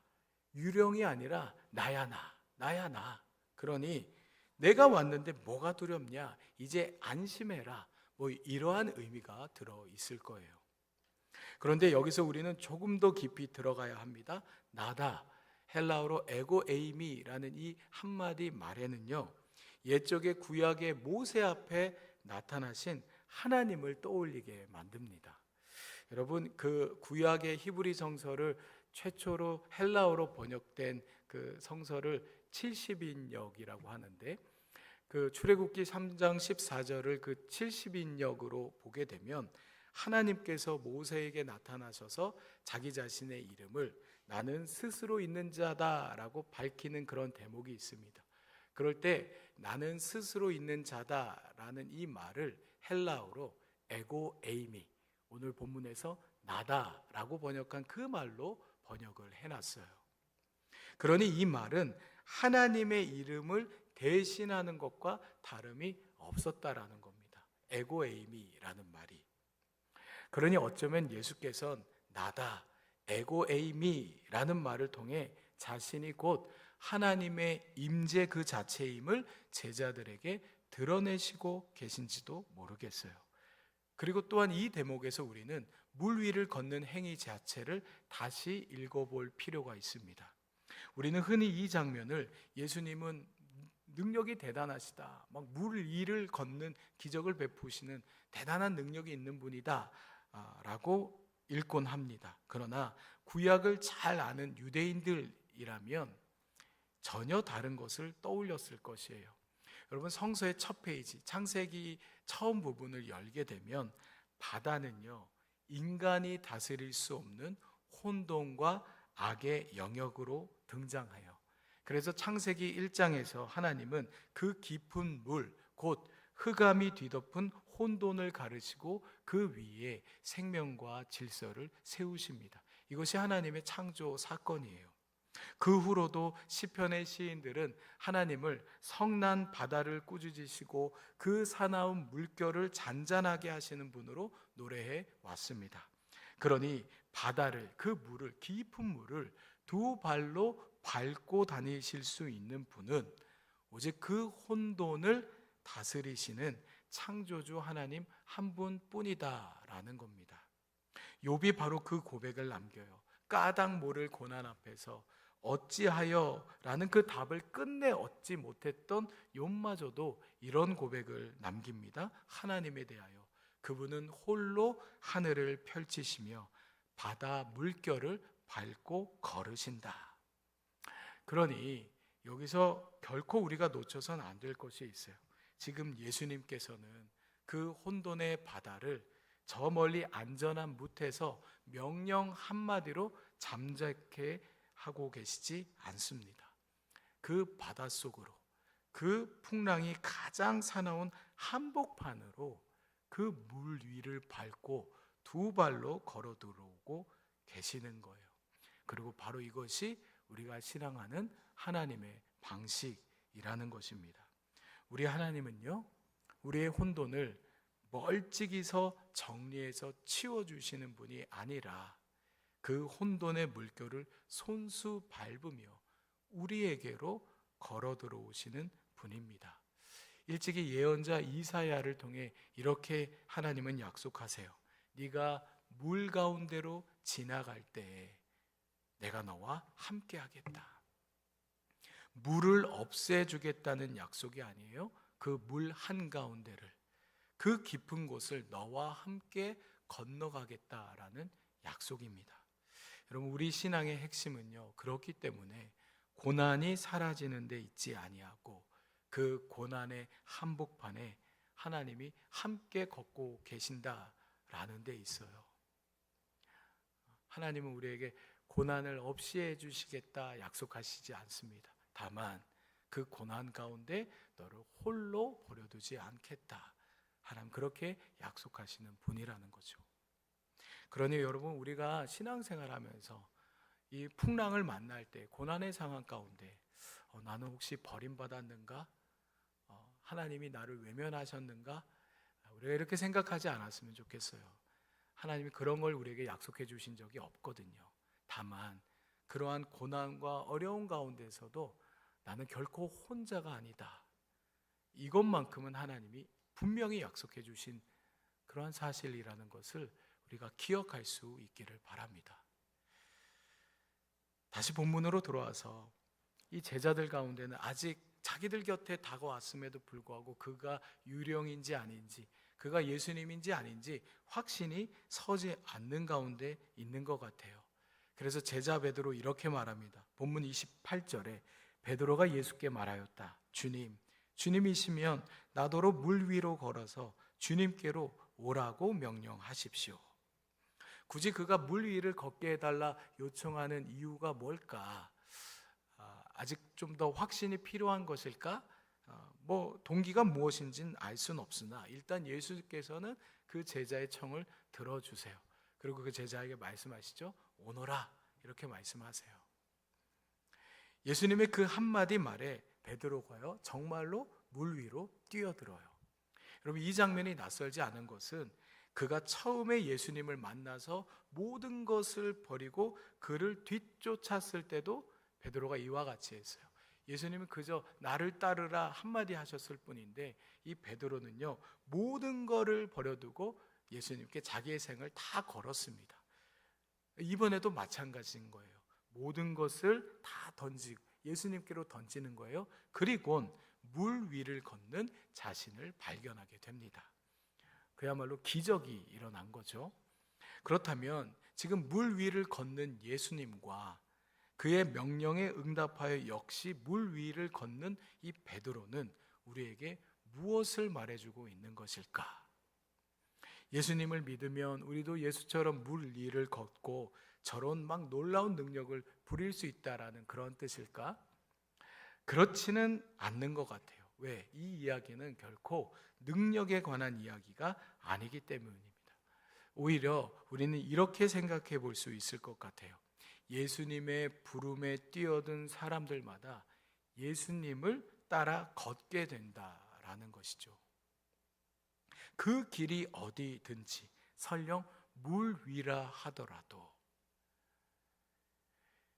유령이 아니라 나야 나. 그러니 내가 왔는데 뭐가 두렵냐, 이제 안심해라, 이러한 의미가 들어 있을 거예요. 그런데 여기서 우리는 조금 더 깊이 들어가야 합니다. 나다, 헬라어로 에고에이미라는 이 한마디 말에는요, 옛적의 구약의 모세 앞에 나타나신 하나님을 떠올리게 만듭니다. 여러분, 그 구약의 히브리 성서를 최초로 헬라어로 번역된 그 성서를 70인역이라고 하는데, 그 출애굽기 3장 14절을 그 70인역으로 보게 되면 하나님께서 모세에게 나타나셔서 자기 자신의 이름을 나는 스스로 있는 자다라고 밝히는 그런 대목이 있습니다. 그럴 때 나는 스스로 있는 자다라는 이 말을 헬라어로 에고에이미, 오늘 본문에서 나다라고 번역한 그 말로 번역을 해놨어요. 그러니 이 말은 하나님의 이름을 대신하는 것과 다름이 없었다라는 겁니다. 에고에이미라는 말이. 그러니 어쩌면 예수께서는 나다, 에고에이미라는 말을 통해 자신이 곧 하나님의 임재 그 자체임을 제자들에게 드러내시고 계신지도 모르겠어요. 그리고 또한 이 대목에서 우리는 물 위를 걷는 행위 자체를 다시 읽어볼 필요가 있습니다. 우리는 흔히 이 장면을 예수님은 능력이 대단하시다, 막 물 위를 걷는 기적을 베푸시는 대단한 능력이 있는 분이다 라고 읽곤 합니다. 그러나 구약을 잘 아는 유대인들이라면 전혀 다른 것을 떠올렸을 것이에요. 여러분, 성서의 첫 페이지 창세기 처음 부분을 열게 되면 바다는요, 인간이 다스릴 수 없는 혼돈과 악의 영역으로 등장해요. 그래서 창세기 1장에서 하나님은 그 깊은 물, 곧 흑암이 뒤덮은 혼돈을 가르시고 그 위에 생명과 질서를 세우십니다. 이것이 하나님의 창조 사건이에요. 그 후로도 시편의 시인들은 하나님을 성난 바다를 꾸짖으시고 그 사나운 물결을 잔잔하게 하시는 분으로 노래해 왔습니다. 그러니 바다를, 그 물을, 깊은 물을 두 발로 밟고 다니실 수 있는 분은 오직 그 혼돈을 다스리시는 창조주 하나님 한 분뿐이다라는 겁니다. 욥이 바로 그 고백을 남겨요. 까닭 모를 고난 앞에서 어찌하여 라는 그 답을 끝내 얻지 못했던 욥마저도 이런 고백을 남깁니다. 하나님에 대하여 그분은 홀로 하늘을 펼치시며 바다 물결을 밟고 걸으신다. 그러니 여기서 결코 우리가 놓쳐선 안 될 것이 있어요. 지금 예수님께서는 그 혼돈의 바다를 저 멀리 안전한 뭇에서 명령 한마디로 잠자게 하고 계시지 않습니다. 그 바닷속으로, 그 풍랑이 가장 사나운 한복판으로 그 물 위를 밟고 두 발로 걸어 들어오고 계시는 거예요. 그리고 바로 이것이 우리가 신앙하는 하나님의 방식이라는 것입니다. 우리 하나님은요, 우리의 혼돈을 멀찍이서 정리해서 치워주시는 분이 아니라 그 혼돈의 물결을 손수 밟으며 우리에게로 걸어 들어오시는 분입니다. 일찍이 예언자 이사야를 통해 이렇게 하나님은 약속하세요. 네가 물 가운데로 지나갈 때에 내가 너와 함께 하겠다. 물을 없애주겠다는 약속이 아니에요. 그 물 한가운데를, 그 깊은 곳을 너와 함께 건너가겠다라는 약속입니다. 여러분, 우리 신앙의 핵심은요, 그렇기 때문에 고난이 사라지는 데 있지 아니하고 그 고난의 한복판에 하나님이 함께 걷고 계신다라는 데 있어요. 하나님은 우리에게 고난을 없이 해주시겠다 약속하시지 않습니다. 다만 그 고난 가운데 너를 홀로 버려두지 않겠다, 하나님 그렇게 약속하시는 분이라는 거죠. 그러니 여러분, 우리가 신앙생활하면서 이 풍랑을 만날 때, 고난의 상황 가운데 나는 혹시 버림받았는가? 하나님이 나를 외면하셨는가? 우리가 이렇게 생각하지 않았으면 좋겠어요. 하나님이 그런 걸 우리에게 약속해 주신 적이 없거든요. 다만 그러한 고난과 어려운 가운데서도 나는 결코 혼자가 아니다, 이것만큼은 하나님이 분명히 약속해 주신 그러한 사실이라는 것을 우리가 기억할 수 있기를 바랍니다. 다시 본문으로 돌아와서 이 제자들 가운데는 아직 자기들 곁에 다가왔음에도 불구하고 그가 유령인지 아닌지, 그가 예수님인지 아닌지 확신이 서지 않는 가운데 있는 것 같아요. 그래서 제자 베드로 이렇게 말합니다. 본문 28절에 베드로가 예수께 말하였다. 주님, 주님이시면 나더러 물 위로 걸어서 주님께로 오라고 명령하십시오. 굳이 그가 물 위를 걷게 해달라 요청하는 이유가 뭘까? 아직 좀 더 확신이 필요한 것일까? 동기가 무엇인지는 알 수는 없으나 일단 예수께서는 그 제자의 청을 들어주세요. 그리고 그 제자에게 말씀하시죠. 오너라, 이렇게 말씀하세요. 예수님의 그 한마디 말에 베드로가요, 정말로 물 위로 뛰어들어요. 여러분, 이 장면이 낯설지 않은 것은 그가 처음에 예수님을 만나서 모든 것을 버리고 그를 뒤쫓았을 때도 베드로가 이와 같이 했어요. 예수님은 그저 나를 따르라 한마디 하셨을 뿐인데 이 베드로는요, 모든 것을 버려두고 예수님께 자기의 생을 다 걸었습니다. 이번에도 마찬가지인 거예요. 모든 것을 다 던지고 예수님께로 던지는 거예요. 그리고 물 위를 걷는 자신을 발견하게 됩니다. 그야말로 기적이 일어난 거죠. 그렇다면 지금 물 위를 걷는 예수님과 그의 명령에 응답하여 역시 물 위를 걷는 이 베드로는 우리에게 무엇을 말해주고 있는 것일까? 예수님을 믿으면 우리도 예수처럼 물 위를 걷고 저런 막 놀라운 능력을 부릴 수 있다라는 그런 뜻일까? 그렇지는 않는 것 같아요. 왜? 이 이야기는 결코 능력에 관한 이야기가 아니기 때문입니다. 오히려 우리는 이렇게 생각해 볼 수 있을 것 같아요. 예수님의 부름에 뛰어든 사람들마다 예수님을 따라 걷게 된다라는 것이죠. 그 길이 어디든지 설령 물 위라 하더라도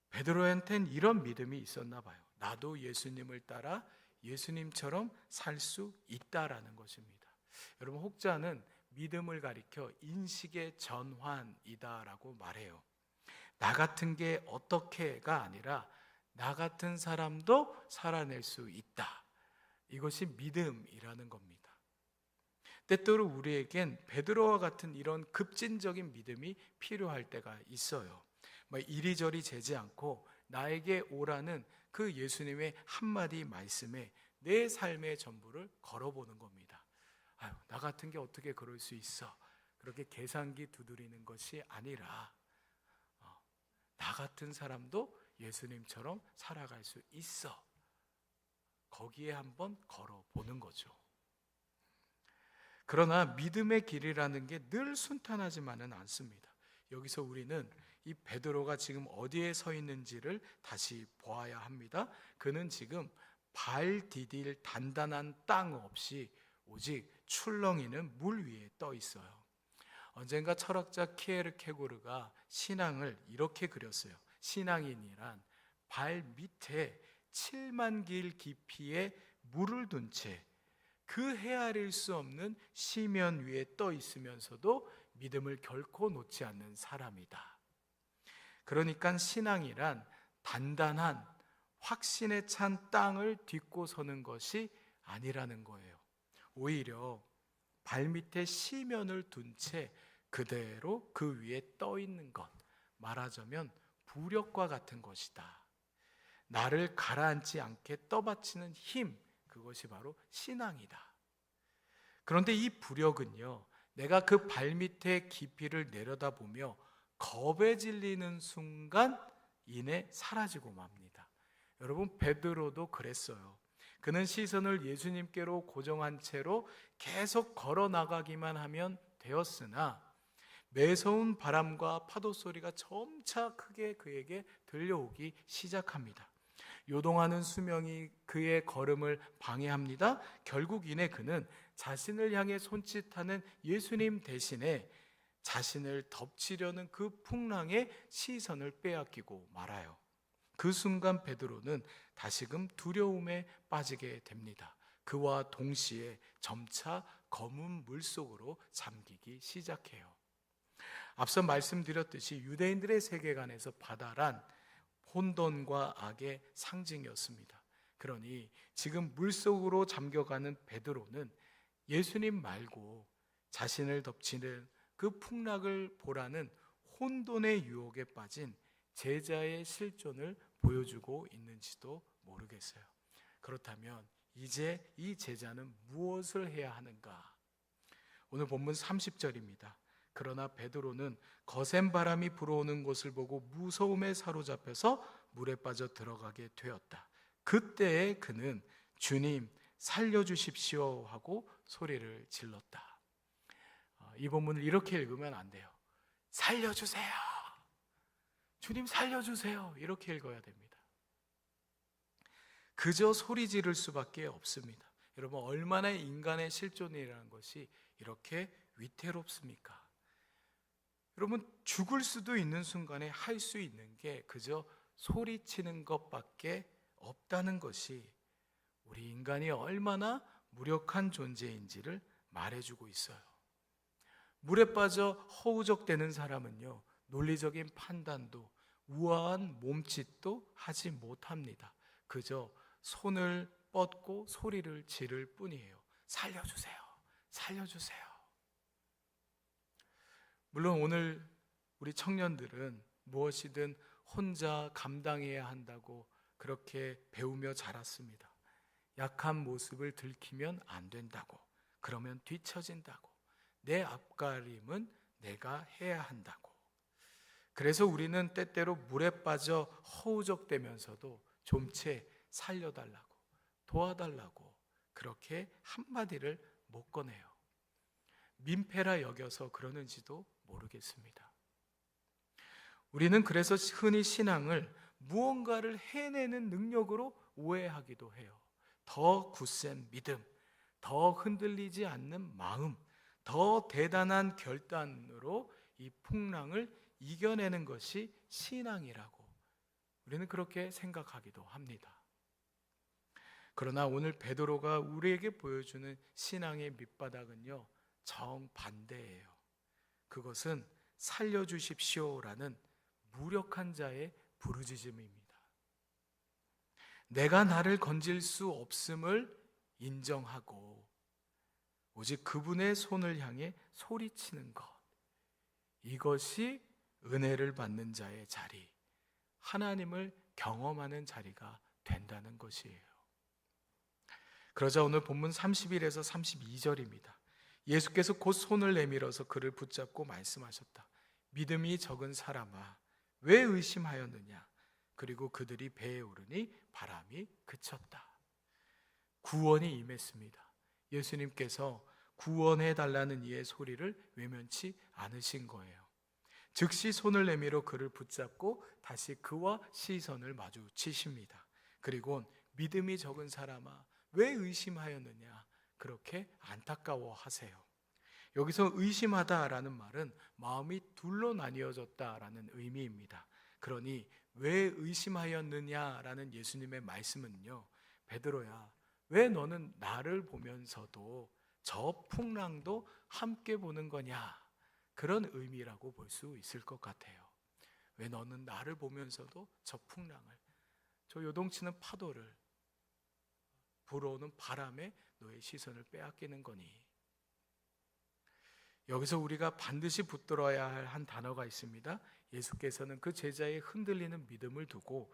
베드로한테는 이런 믿음이 있었나 봐요. 나도 예수님을 따라 예수님처럼 살 수 있다라는 것입니다. 여러분, 혹자는 믿음을 가리켜 인식의 전환이다라고 말해요. 나 같은 게 어떻게가 아니라 나 같은 사람도 살아낼 수 있다. 이것이 믿음이라는 겁니다. 때때로 우리에겐 베드로와 같은 이런 급진적인 믿음이 필요할 때가 있어요. 이리저리 재지 않고 나에게 오라는 그 예수님의 한마디 말씀에 내 삶의 전부를 걸어보는 겁니다. 아유, 나 같은 게 어떻게 그럴 수 있어? 그렇게 계산기 두드리는 것이 아니라 나 같은 사람도 예수님처럼 살아갈 수 있어. 거기에 한번 걸어보는 거죠. 그러나 믿음의 길이라는 게 늘 순탄하지만은 않습니다. 여기서 우리는 이 베드로가 지금 어디에 서 있는지를 다시 보아야 합니다. 그는 지금 발 디딜 단단한 땅 없이 오직 출렁이는 물 위에 떠 있어요. 언젠가 철학자 키에르케고르가 신앙을 이렇게 그렸어요. 신앙인이란 발 밑에 7만 길 깊이의 물을 둔 채 그 헤아릴 수 없는 시면 위에 떠 있으면서도 믿음을 결코 놓지 않는 사람이다. 그러니까 신앙이란 단단한 확신에 찬 땅을 딛고 서는 것이 아니라는 거예요. 오히려 발밑에 시면을 둔 채 그대로 그 위에 떠 있는 것, 말하자면 부력과 같은 것이다. 나를 가라앉지 않게 떠받치는 힘, 그것이 바로 신앙이다. 그런데 이 부력은요, 내가 그 발밑의 깊이를 내려다보며 겁에 질리는 순간 이내 사라지고 맙니다. 여러분, 베드로도 그랬어요. 그는 시선을 예수님께로 고정한 채로 계속 걸어 나가기만 하면 되었으나 매서운 바람과 파도 소리가 점차 크게 그에게 들려오기 시작합니다. 요동하는 수명이 그의 걸음을 방해합니다. 결국 이내 그는 자신을 향해 손짓하는 예수님 대신에 자신을 덮치려는 그 풍랑의 시선을 빼앗기고 말아요. 그 순간 베드로는 다시금 두려움에 빠지게 됩니다. 그와 동시에 점차 검은 물속으로 잠기기 시작해요. 앞서 말씀드렸듯이 유대인들의 세계관에서 바다란 혼돈과 악의 상징이었습니다. 그러니 지금 물속으로 잠겨가는 베드로는 예수님 말고 자신을 덮치는 그 풍락을 보라는 혼돈의 유혹에 빠진 제자의 실존을 보여주고 있는지도 모르겠어요. 그렇다면 이제 이 제자는 무엇을 해야 하는가? 오늘 본문 30절입니다. 그러나 베드로는 거센 바람이 불어오는 것을 보고 무서움에 사로잡혀서 물에 빠져 들어가게 되었다. 그때에 그는 주님 살려주십시오 하고 소리를 질렀다. 이 본문을 이렇게 읽으면 안 돼요. 살려주세요. 주님 살려주세요. 이렇게 읽어야 됩니다. 그저 소리 지를 수밖에 없습니다. 여러분, 얼마나 인간의 실존이라는 것이 이렇게 위태롭습니까? 여러분, 죽을 수도 있는 순간에 할 수 있는 게 그저 소리치는 것밖에 없다는 것이 우리 인간이 얼마나 무력한 존재인지를 말해주고 있어요. 물에 빠져 허우적대는 사람은요, 논리적인 판단도 우아한 몸짓도 하지 못합니다. 그저 손을 뻗고 소리를 지를 뿐이에요. 살려주세요. 살려주세요. 물론 오늘 우리 청년들은 무엇이든 혼자 감당해야 한다고 그렇게 배우며 자랐습니다. 약한 모습을 들키면 안 된다고, 그러면 뒤처진다고, 내 앞가림은 내가 해야 한다고. 그래서 우리는 때때로 물에 빠져 허우적대면서도 좀채 살려달라고, 도와달라고 그렇게 한마디를 못 꺼내요. 민폐라 여겨서 그러는지도 모르겠습니다. 우리는 그래서 흔히 신앙을 무언가를 해내는 능력으로 오해하기도 해요. 더 굳센 믿음, 더 흔들리지 않는 마음, 더 대단한 결단으로 이 풍랑을 이겨내는 것이 신앙이라고 우리는 그렇게 생각하기도 합니다. 그러나 오늘 베드로가 우리에게 보여주는 신앙의 밑바닥은요, 정반대예요. 그것은 살려주십시오라는 무력한 자의 부르짖음입니다. 내가 나를 건질 수 없음을 인정하고 오직 그분의 손을 향해 소리치는 것, 이것이 은혜를 받는 자의 자리, 하나님을 경험하는 자리가 된다는 것이에요. 그러자 오늘 본문 31에서 32절입니다. 예수께서 곧 손을 내밀어서 그를 붙잡고 말씀하셨다. 믿음이 적은 사람아, 왜 의심하였느냐? 그리고 그들이 배에 오르니 바람이 그쳤다. 구원이 임했습니다. 예수님께서 구원해달라는 이의 소리를 외면치 않으신 거예요. 즉시 손을 내밀어 그를 붙잡고 다시 그와 시선을 마주치십니다. 그리고 믿음이 적은 사람아, 왜 의심하였느냐? 그렇게 안타까워하세요. 여기서 의심하다라는 말은 마음이 둘로 나뉘어졌다라는 의미입니다. 그러니 왜 의심하였느냐라는 예수님의 말씀은요, 베드로야, 왜 너는 나를 보면서도 저 풍랑도 함께 보는 거냐? 그런 의미라고 볼 수 있을 것 같아요. 왜 너는 나를 보면서도 저 풍랑을, 저 요동치는 파도를, 불어오는 바람에 너의 시선을 빼앗기는 거니? 여기서 우리가 반드시 붙들어야 할 한 단어가 있습니다. 예수께서는 그 제자의 흔들리는 믿음을 두고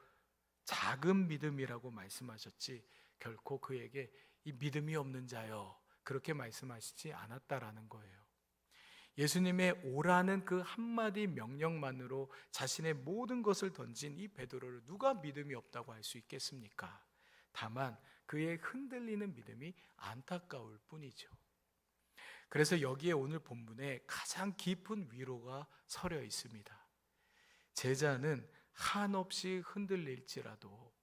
작은 믿음이라고 말씀하셨지 결코 그에게 이 믿음이 없는 자여 그렇게 말씀하시지 않았다라는 거예요. 예수님의 오라는 그 한마디 명령만으로 자신의 모든 것을 던진 이 베드로를 누가 믿음이 없다고 할 수 있겠습니까? 다만 그의 흔들리는 믿음이 안타까울 뿐이죠. 그래서 여기에 오늘 본문에 가장 깊은 위로가 서려 있습니다. 제자는 한없이 흔들릴지라도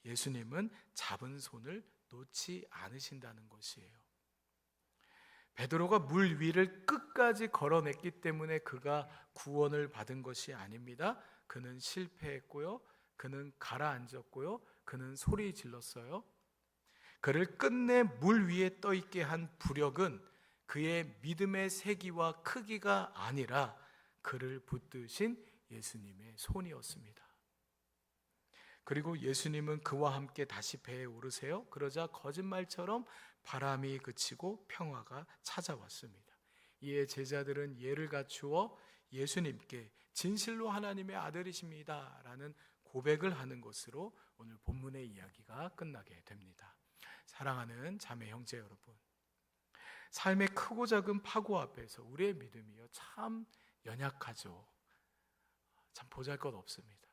예수님은 잡은 손을 놓지 않으신다는 것이에요. 베드로가 물 위를 끝까지 걸어냈기 때문에 그가 구원을 받은 것이 아닙니다. 그는 실패했고요, 그는 가라앉았고요, 그는 소리 질렀어요. 그를 끝내 물 위에 떠 있게 한 부력은 그의 믿음의 세기와 크기가 아니라 그를 붙드신 예수님의 손이었습니다. 그리고 예수님은 그와 함께 다시 배에 오르세요. 그러자 거짓말처럼 바람이 그치고 평화가 찾아왔습니다. 이에 제자들은 예를 갖추어 예수님께 진실로 하나님의 아들이십니다 라는 고백을 하는 것으로 오늘 본문의 이야기가 끝나게 됩니다. 사랑하는 자매 형제 여러분, 삶의 크고 작은 파고 앞에서 우리의 믿음이요 참 연약하죠. 참 보잘것없습니다.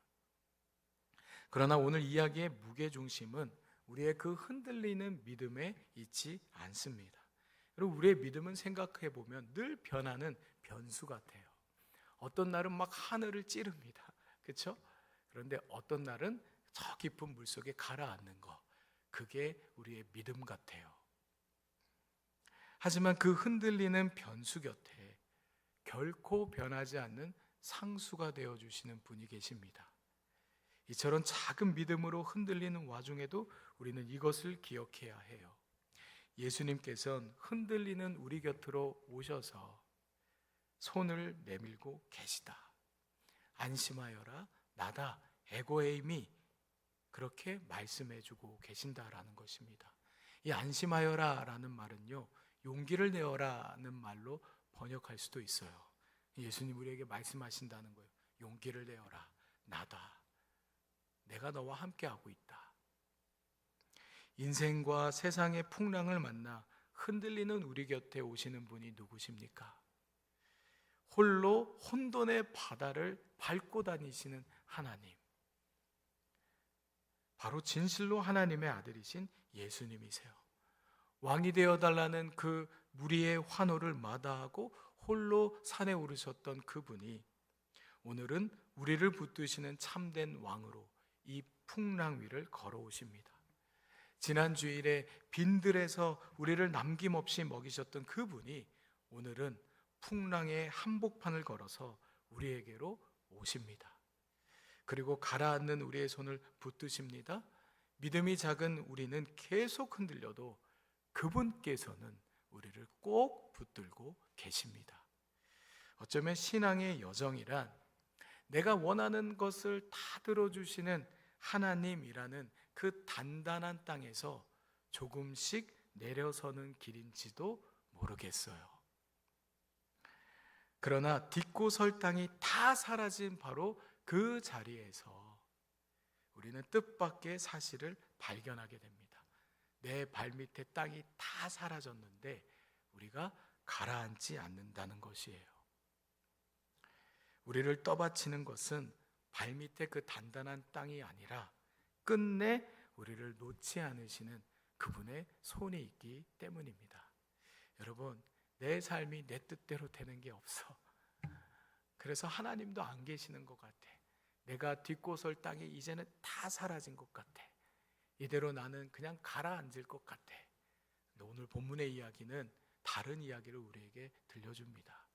그러나 오늘 이야기의 무게중심은 우리의 그 흔들리는 믿음에 있지 않습니다. 그리고 우리의 믿음은 생각해 보면 늘 변하는 변수 같아요. 어떤 날은 막 하늘을 찌릅니다. 그렇죠? 그런데 어떤 날은 저 깊은 물속에 가라앉는 거, 그게 우리의 믿음 같아요. 하지만 그 흔들리는 변수 곁에 결코 변하지 않는 상수가 되어주시는 분이 계십니다. 이처럼 작은 믿음으로 흔들리는 와중에도 우리는 이것을 기억해야 해요. 예수님께서는 흔들리는 우리 곁으로 오셔서 손을 내밀고 계시다. 안심하여라, 나다, 에고에이미, 그렇게 말씀해주고 계신다라는 것입니다. 이 안심하여라 라는 말은요, 용기를 내어라는 말로 번역할 수도 있어요. 예수님 우리에게 말씀하신다는 거예요. 용기를 내어라, 나다, 내가 너와 함께하고 있다. 인생과 세상의 풍랑을 만나 흔들리는 우리 곁에 오시는 분이 누구십니까? 홀로 혼돈의 바다를 밟고 다니시는 하나님, 바로 진실로 하나님의 아들이신 예수님이세요. 왕이 되어달라는 그 무리의 환호를 마다하고 홀로 산에 오르셨던 그분이 오늘은 우리를 붙드시는 참된 왕으로 이 풍랑 위를 걸어오십니다. 지난 주일에 빈들에서 우리를 남김없이 먹이셨던 그분이 오늘은 풍랑의 한복판을 걸어서 우리에게로 오십니다. 그리고 가라앉는 우리의 손을 붙드십니다. 믿음이 작은 우리는 계속 흔들려도 그분께서는 우리를 꼭 붙들고 계십니다. 어쩌면 신앙의 여정이란 내가 원하는 것을 다 들어주시는 하나님이라는 그 단단한 땅에서 조금씩 내려서는 길인지도 모르겠어요. 그러나 딛고 설 땅이 다 사라진 바로 그 자리에서 우리는 뜻밖의 사실을 발견하게 됩니다. 내 발밑에 땅이 다 사라졌는데 우리가 가라앉지 않는다는 것이에요. 우리를 떠받치는 것은 발밑에 그 단단한 땅이 아니라 끝내 우리를 놓지 않으시는 그분의 손이 있기 때문입니다. 여러분, 내 삶이 내 뜻대로 되는 게 없어. 그래서 하나님도 안 계시는 것 같아. 내가 딛고 설 땅이 이제는 다 사라진 것 같아. 이대로 나는 그냥 가라앉을 것 같아. 오늘 본문의 이야기는 다른 이야기를 우리에게 들려줍니다.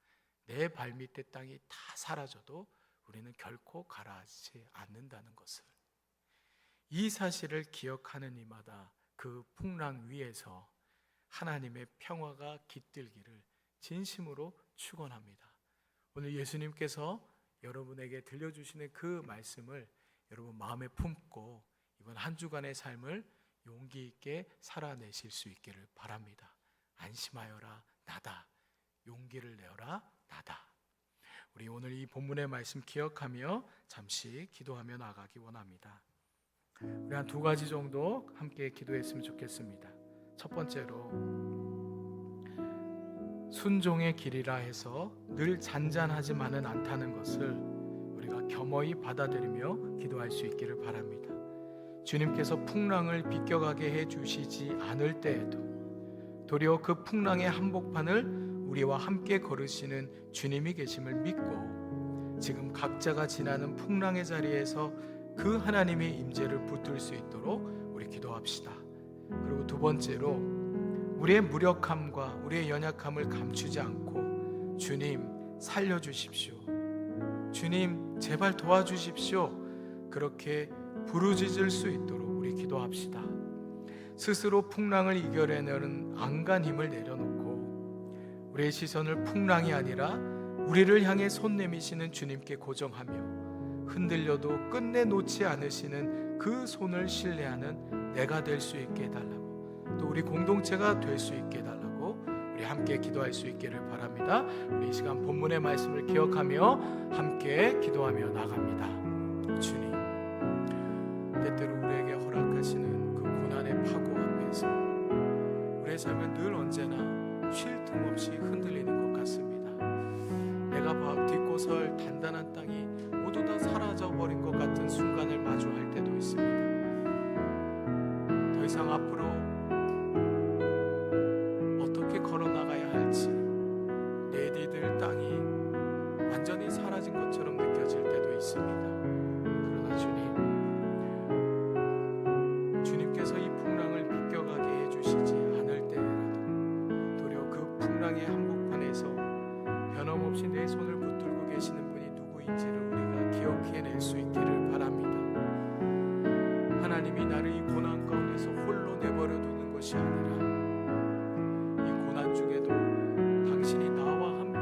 내 발밑의 땅이 다 사라져도 우리는 결코 가라앉지 않는다는 것을. 이 사실을 기억하는 이마다 그 풍랑 위에서 하나님의 평화가 깃들기를 진심으로 축원합니다. 오늘 예수님께서 여러분에게 들려주시는 그 말씀을 여러분 마음에 품고 이번 한 주간의 삶을 용기 있게 살아내실 수 있기를 바랍니다. 안심하여라 나다. 용기를 내어라 나다. 우리 오늘 이 본문의 말씀 기억하며 잠시 기도하며 나가기 원합니다. 우리 한 두 가지 정도 함께 기도했으면 좋겠습니다. 첫 번째로 순종의 길이라 해서 늘 잔잔하지만은 않다는 것을 우리가 겸허히 받아들이며 기도할 수 있기를 바랍니다. 주님께서 풍랑을 비껴가게 해주시지 않을 때에도 도리어 그 풍랑의 한복판을 우리와 함께 걸으시는 주님이 계심을 믿고 지금 각자가 지나는 풍랑의 자리에서 그 하나님의 임재를 붙들 수 있도록 우리 기도합시다. 그리고 두 번째로 우리의 무력함과 우리의 연약함을 감추지 않고 주님 살려주십시오. 주님 제발 도와주십시오. 그렇게 부르짖을 수 있도록 우리 기도합시다. 스스로 풍랑을 이겨내는 안간 힘을 내려놓고 우리의 시선을 풍랑이 아니라 우리를 향해 손 내미시는 주님께 고정하며 흔들려도 끝내 놓지 않으시는 그 손을 신뢰하는 내가 될 수 있게 해달라고, 또 우리 공동체가 될 수 있게 해달라고 우리 함께 기도할 수 있기를 바랍니다. 우리 이 시간 본문의 말씀을 기억하며 함께 기도하며 나갑니다. 주님, 때때로 우리에게 허락하시는 그 고난의 파고 앞에서 우리의 삶은 늘 언제나 쉴 틈 없이 흔들리는 것 같습니다. 내가 딛고 설 단단한 땅이 모두 다 사라져버린 것 같은 순간을 마주할 때도 있습니다. 더 이상 앞으로 어떻게 걸어나가야 할지, 내 뒤들 땅이 완전히 사라진 것처럼 느껴질 때도 있습니다. 그러나 주님께서 이 풍랑을 비껴가게 해주시지 않을 때라도 도리어 그 풍랑의 한복판에서 변함없이 내 손을 붙들고 계시는 분이 누구인지를 우리가 기억해낼 수 있기를 바랍니다. 하나님이 나를 이 고난 가운데서 홀로 내버려 두는 것이 아니라 이 고난 중에도 당신이 나와 함께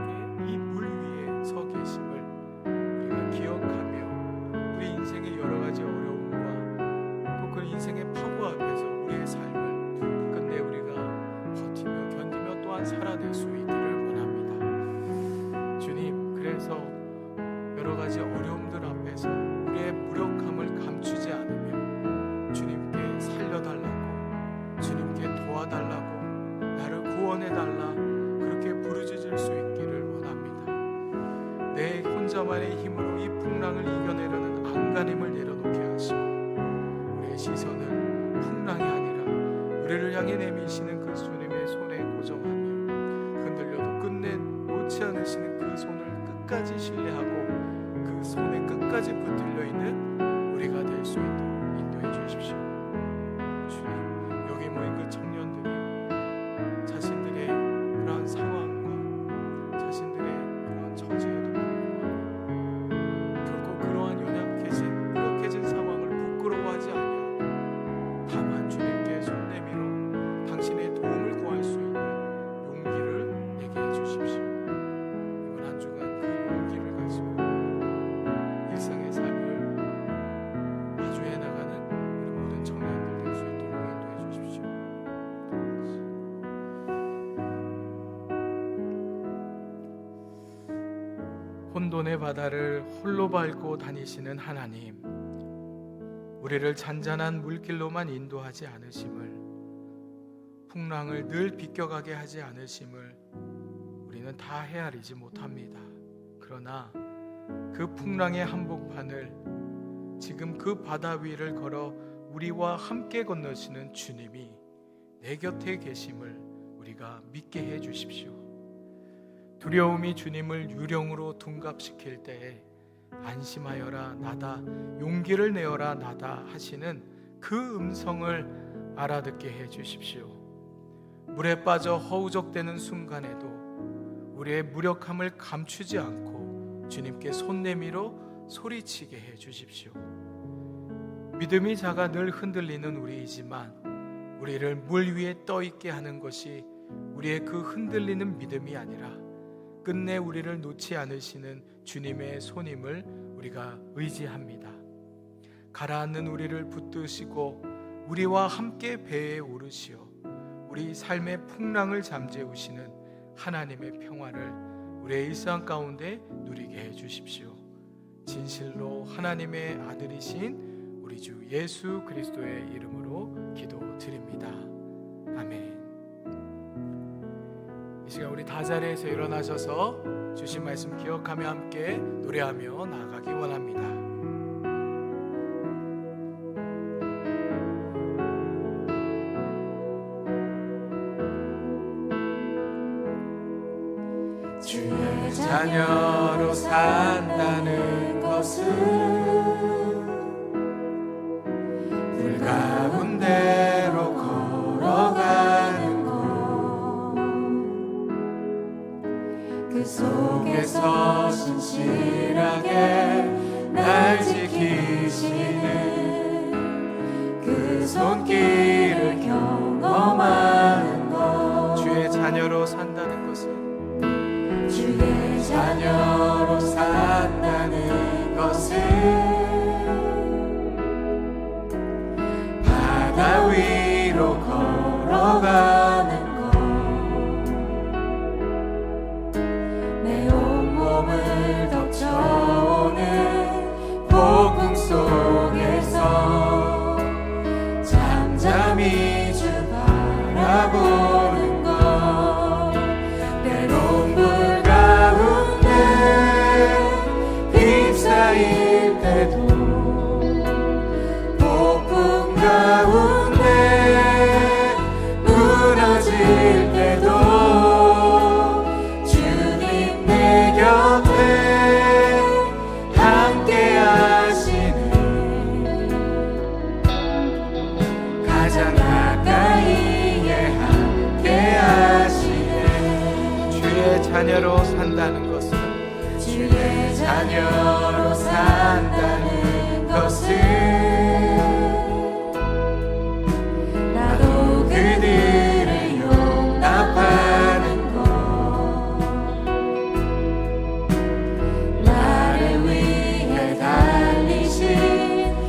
이 물 위에 서 계심을 우리가 기억하며 우리 인생의 여러 가지 어려움과 또 그 인생의 파고 앞에서 우리의 삶을 끝내 우리가 버티며 견디며 또한 살아낼 수 있기를 원합니다. 주님, 그래서 여러 가지 어려움들 앞에서 우리의 무력함을 감추지 않으며 주님께 살려달라고, 주님께 도와달라고, 나를 구원해달라 그렇게 부르짖을 수 있기를 원합니다. 내 혼자만의 힘으로 이 풍랑을 이겨내려는 안간힘을 내려놓게 하시고 우리의 시선을 풍랑이 아니라 우리를 향해 내미시는 그 주님의 손에 고정하며 흔들려도 끝내 놓지 않으시는 그 손을 끝까지 신뢰하고 그 손에 끝까지 혼돈의 바다를 홀로 밟고 다니시는 하나님, 우리를 잔잔한 물길로만 인도하지 않으심을, 풍랑을 늘 비껴가게 하지 않으심을 우리는 다 헤아리지 못합니다. 그러나 그 풍랑의 한복판을 지금 그 바다 위를 걸어 우리와 함께 건너시는 주님이 내 곁에 계심을 우리가 믿게 해 주십시오. 두려움이 주님을 유령으로 둔갑시킬 때에 안심하여라 나다, 용기를 내어라 나다 하시는 그 음성을 알아듣게 해 주십시오. 물에 빠져 허우적대는 순간에도 우리의 무력함을 감추지 않고 주님께 손 내밀어 소리치게 해 주십시오. 믿음이 작아 늘 흔들리는 우리이지만 우리를 물 위에 떠 있게 하는 것이 우리의 그 흔들리는 믿음이 아니라 끝내 우리를 놓지 않으시는 주님의 손임을 우리가 의지합니다. 가라앉는 우리를 붙드시고 우리와 함께 배에 오르시어 우리 삶의 풍랑을 잠재우시는 하나님의 평화를 우리의 일상 가운데 누리게 해 주십시오. 진실로 하나님의 아들이신 우리 주 예수 그리스도의 이름으로 기도드립니다. 아멘. 이 시간 우리 다 자리에서 일어나셔서 주신 말씀 기억하며 함께 노래하며 나아가기 원합니다. 주의 자녀로 산다는 것은 불 가운데로 걸어가는 것, 그 속에서 신실하게 날 지키시는 그 손길을 경험하는 것. 주의 자녀로 산다는 것은 주의 자녀로 산다는 것은 바다 위로 걸어가는 것, 내 온몸을 덮쳐오는 폭풍 속에서 잠잠히 주 바라보는 것, 때론 불 가운데 휩싸일 때도 폭풍 가운데 무너질 때도 주님 내 곁에 함께 하시네. 가장 가까이에 함께 하시네. 주의 자녀로 산다는 것은 주의 자녀로 산다는 것은 나도 그들을 용납하는 것, 나를 위해 달리신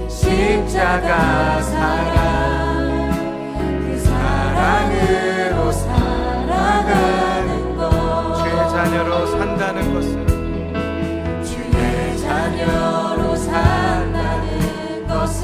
십자가 사랑, 그 사랑으로 살아가는 것. 주의 자녀로 산다는 것은 주의 자녀로 산다는 것은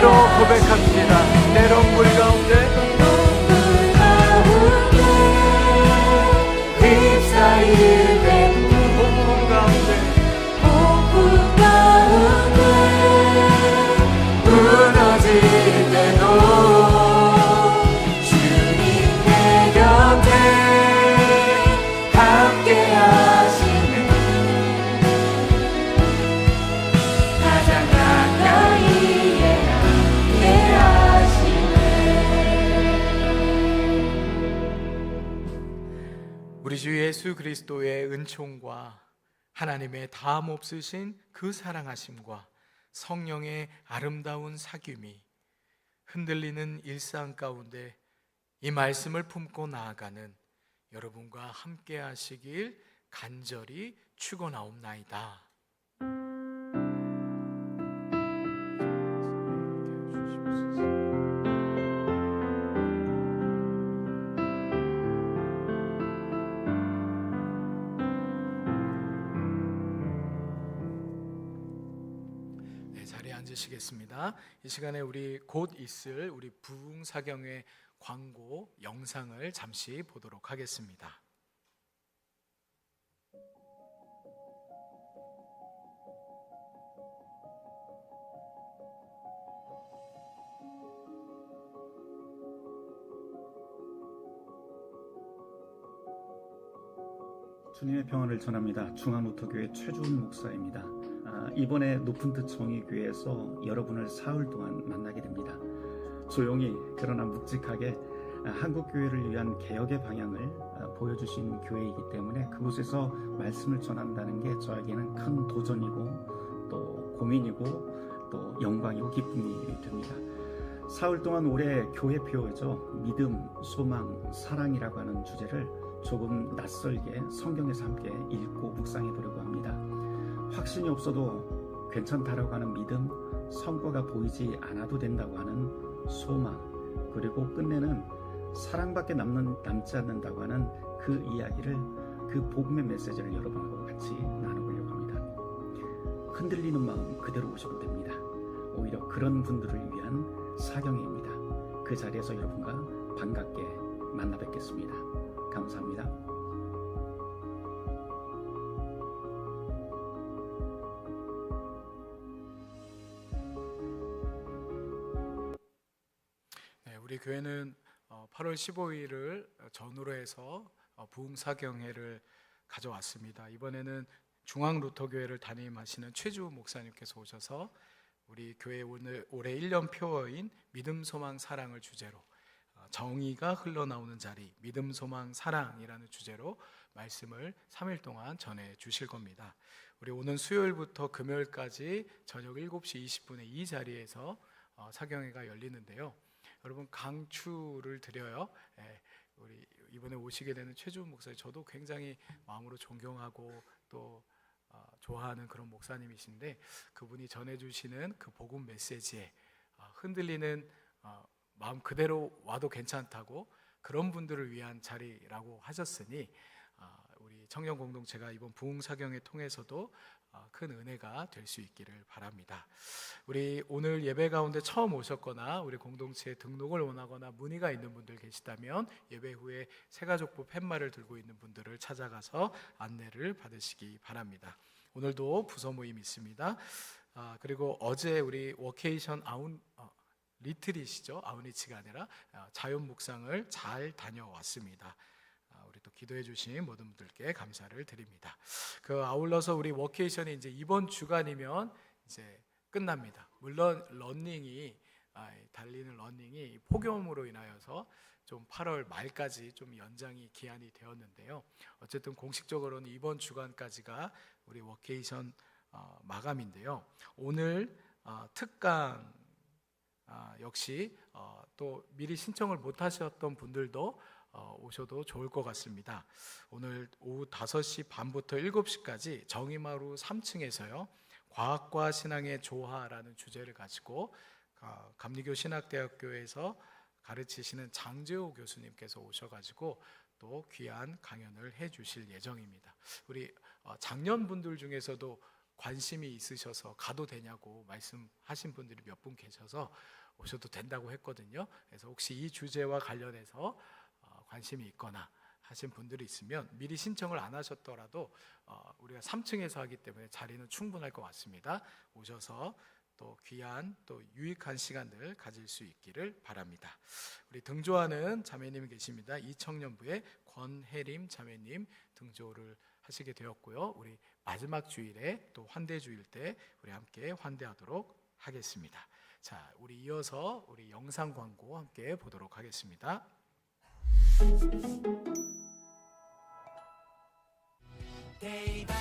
믿음으로 고백합니다. 때론 물 가운데 휩싸일 때 폭풍 가운데 폭풍 가운데 무너질 때도 주님 내 곁에 함께 하시네 가장 가까이에 함께 하시네. 우리 주 예수 그리스도의 은총과 하나님의 다함 없으신 그 사랑하심과 성령의 아름다운 사귐이 흔들리는 일상 가운데 이 말씀을 품고 나아가는 여러분과 함께 하시길 간절히 축원하옵나이다. 자리에 앉으시겠습니다. 이 시간에 우리 곧 있을 우리 부흥사경회 광고 영상을 잠시 보도록 하겠습니다. 주님의 평안을 전합니다. 중앙루터교회 최주훈 목사입니다. 이번에 높은 뜻 정의교회에서 여러분을 사흘 동안 만나게 됩니다. 조용히 그러나 묵직하게 한국교회를 위한 개혁의 방향을 보여주신 교회이기 때문에 그곳에서 말씀을 전한다는 게 저에게는 큰 도전이고 또 고민이고 또 영광이고 기쁨이 됩니다. 사흘 동안 올해 교회표에서 믿음, 소망, 사랑이라고 하는 주제를 조금 낯설게 성경에서 함께 읽고 묵상해 보려고 합니다. 확신이 없어도 괜찮다라고 하는 믿음, 성과가 보이지 않아도 된다고 하는 소망, 그리고 끝내는 사랑밖에 남지 않는다고 하는 그 이야기를, 그 복음의 메시지를 여러분하고 같이 나눠보려고 합니다. 흔들리는 마음 그대로 오셔도 됩니다. 오히려 그런 분들을 위한 사경회입니다. 그 자리에서 여러분과 반갑게 만나 뵙겠습니다. 감사합니다. 네, 우리 교회는 8월 15일을 전후로 해서 부흥사경회를 가져왔습니다. 이번에는 중앙루터교회를 담임하시는 최주 목사님께서 오셔서 우리 교회 올해 1년 표어인 믿음, 소망, 사랑을 주제로 정의가 흘러나오는 자리, 믿음, 소망, 사랑이라는 주제로 말씀을 3일 동안 전해 주실 겁니다. 우리 오는 수요일부터 금요일까지 저녁 7시 20분에 이 자리에서 사경회가 열리는데요. 여러분 강추를 드려요. 우리 이번에 오시게 되는 최주훈 목사님, 저도 굉장히 마음으로 존경하고 또 좋아하는 그런 목사님이신데 그분이 전해주시는 그 복음 메시지에 흔들리는 마음 그대로 와도 괜찮다고 그런 분들을 위한 자리라고 하셨으니 우리 청년 공동체가 이번 부흥사경회 통해서도 큰 은혜가 될 수 있기를 바랍니다. 우리 오늘 예배 가운데 처음 오셨거나 우리 공동체에 등록을 원하거나 문의가 있는 분들 계시다면 예배 후에 새가족부 팻말을 들고 있는 분들을 찾아가서 안내를 받으시기 바랍니다. 오늘도 부서 모임 있습니다. 그리고 어제 우리 워케이션 리트릿이죠. 아웃리치가 아니라 자연 묵상을 잘 다녀왔습니다. 우리 또 기도해 주신 모든 분들께 감사를 드립니다. 그 아울러서 우리 워케이션이 이제 이번 주간이면 이제 끝납니다. 물론 달리는 러닝이 폭염으로 인하여서 좀 8월 말까지 좀 연장이 기한이 되었는데요. 어쨌든 공식적으로는 이번 주간까지가 우리 워케이션 마감인데요. 오늘 특강 역시 또 미리 신청을 못 하셨던 분들도 오셔도 좋을 것 같습니다. 오늘 오후 5시 반부터 7시까지 정의마루 3층에서요. 과학과 신앙의 조화라는 주제를 가지고 감리교 신학대학교에서 가르치시는 장재호 교수님께서 오셔가지고 또 귀한 강연을 해주실 예정입니다. 우리 작년 분들 중에서도 관심이 있으셔서 가도 되냐고 말씀하신 분들이 몇 분 계셔서 오셔도 된다고 했거든요. 그래서 혹시 이 주제와 관련해서 관심이 있거나 하신 분들이 있으면 미리 신청을 안 하셨더라도 우리가 3층에서 하기 때문에 자리는 충분할 것 같습니다. 오셔서 또 귀한 또 유익한 시간들 가질 수 있기를 바랍니다. 우리 등조하는 자매님이 계십니다. 이청년부의 권혜림 자매님 등조를 하시게 되었고요. 우리 마지막 주일에 또 환대 주일 때 우리 함께 환대하도록 하겠습니다. 자, 우리 이어서 우리 영상 광고 함께 보도록 하겠습니다. Day by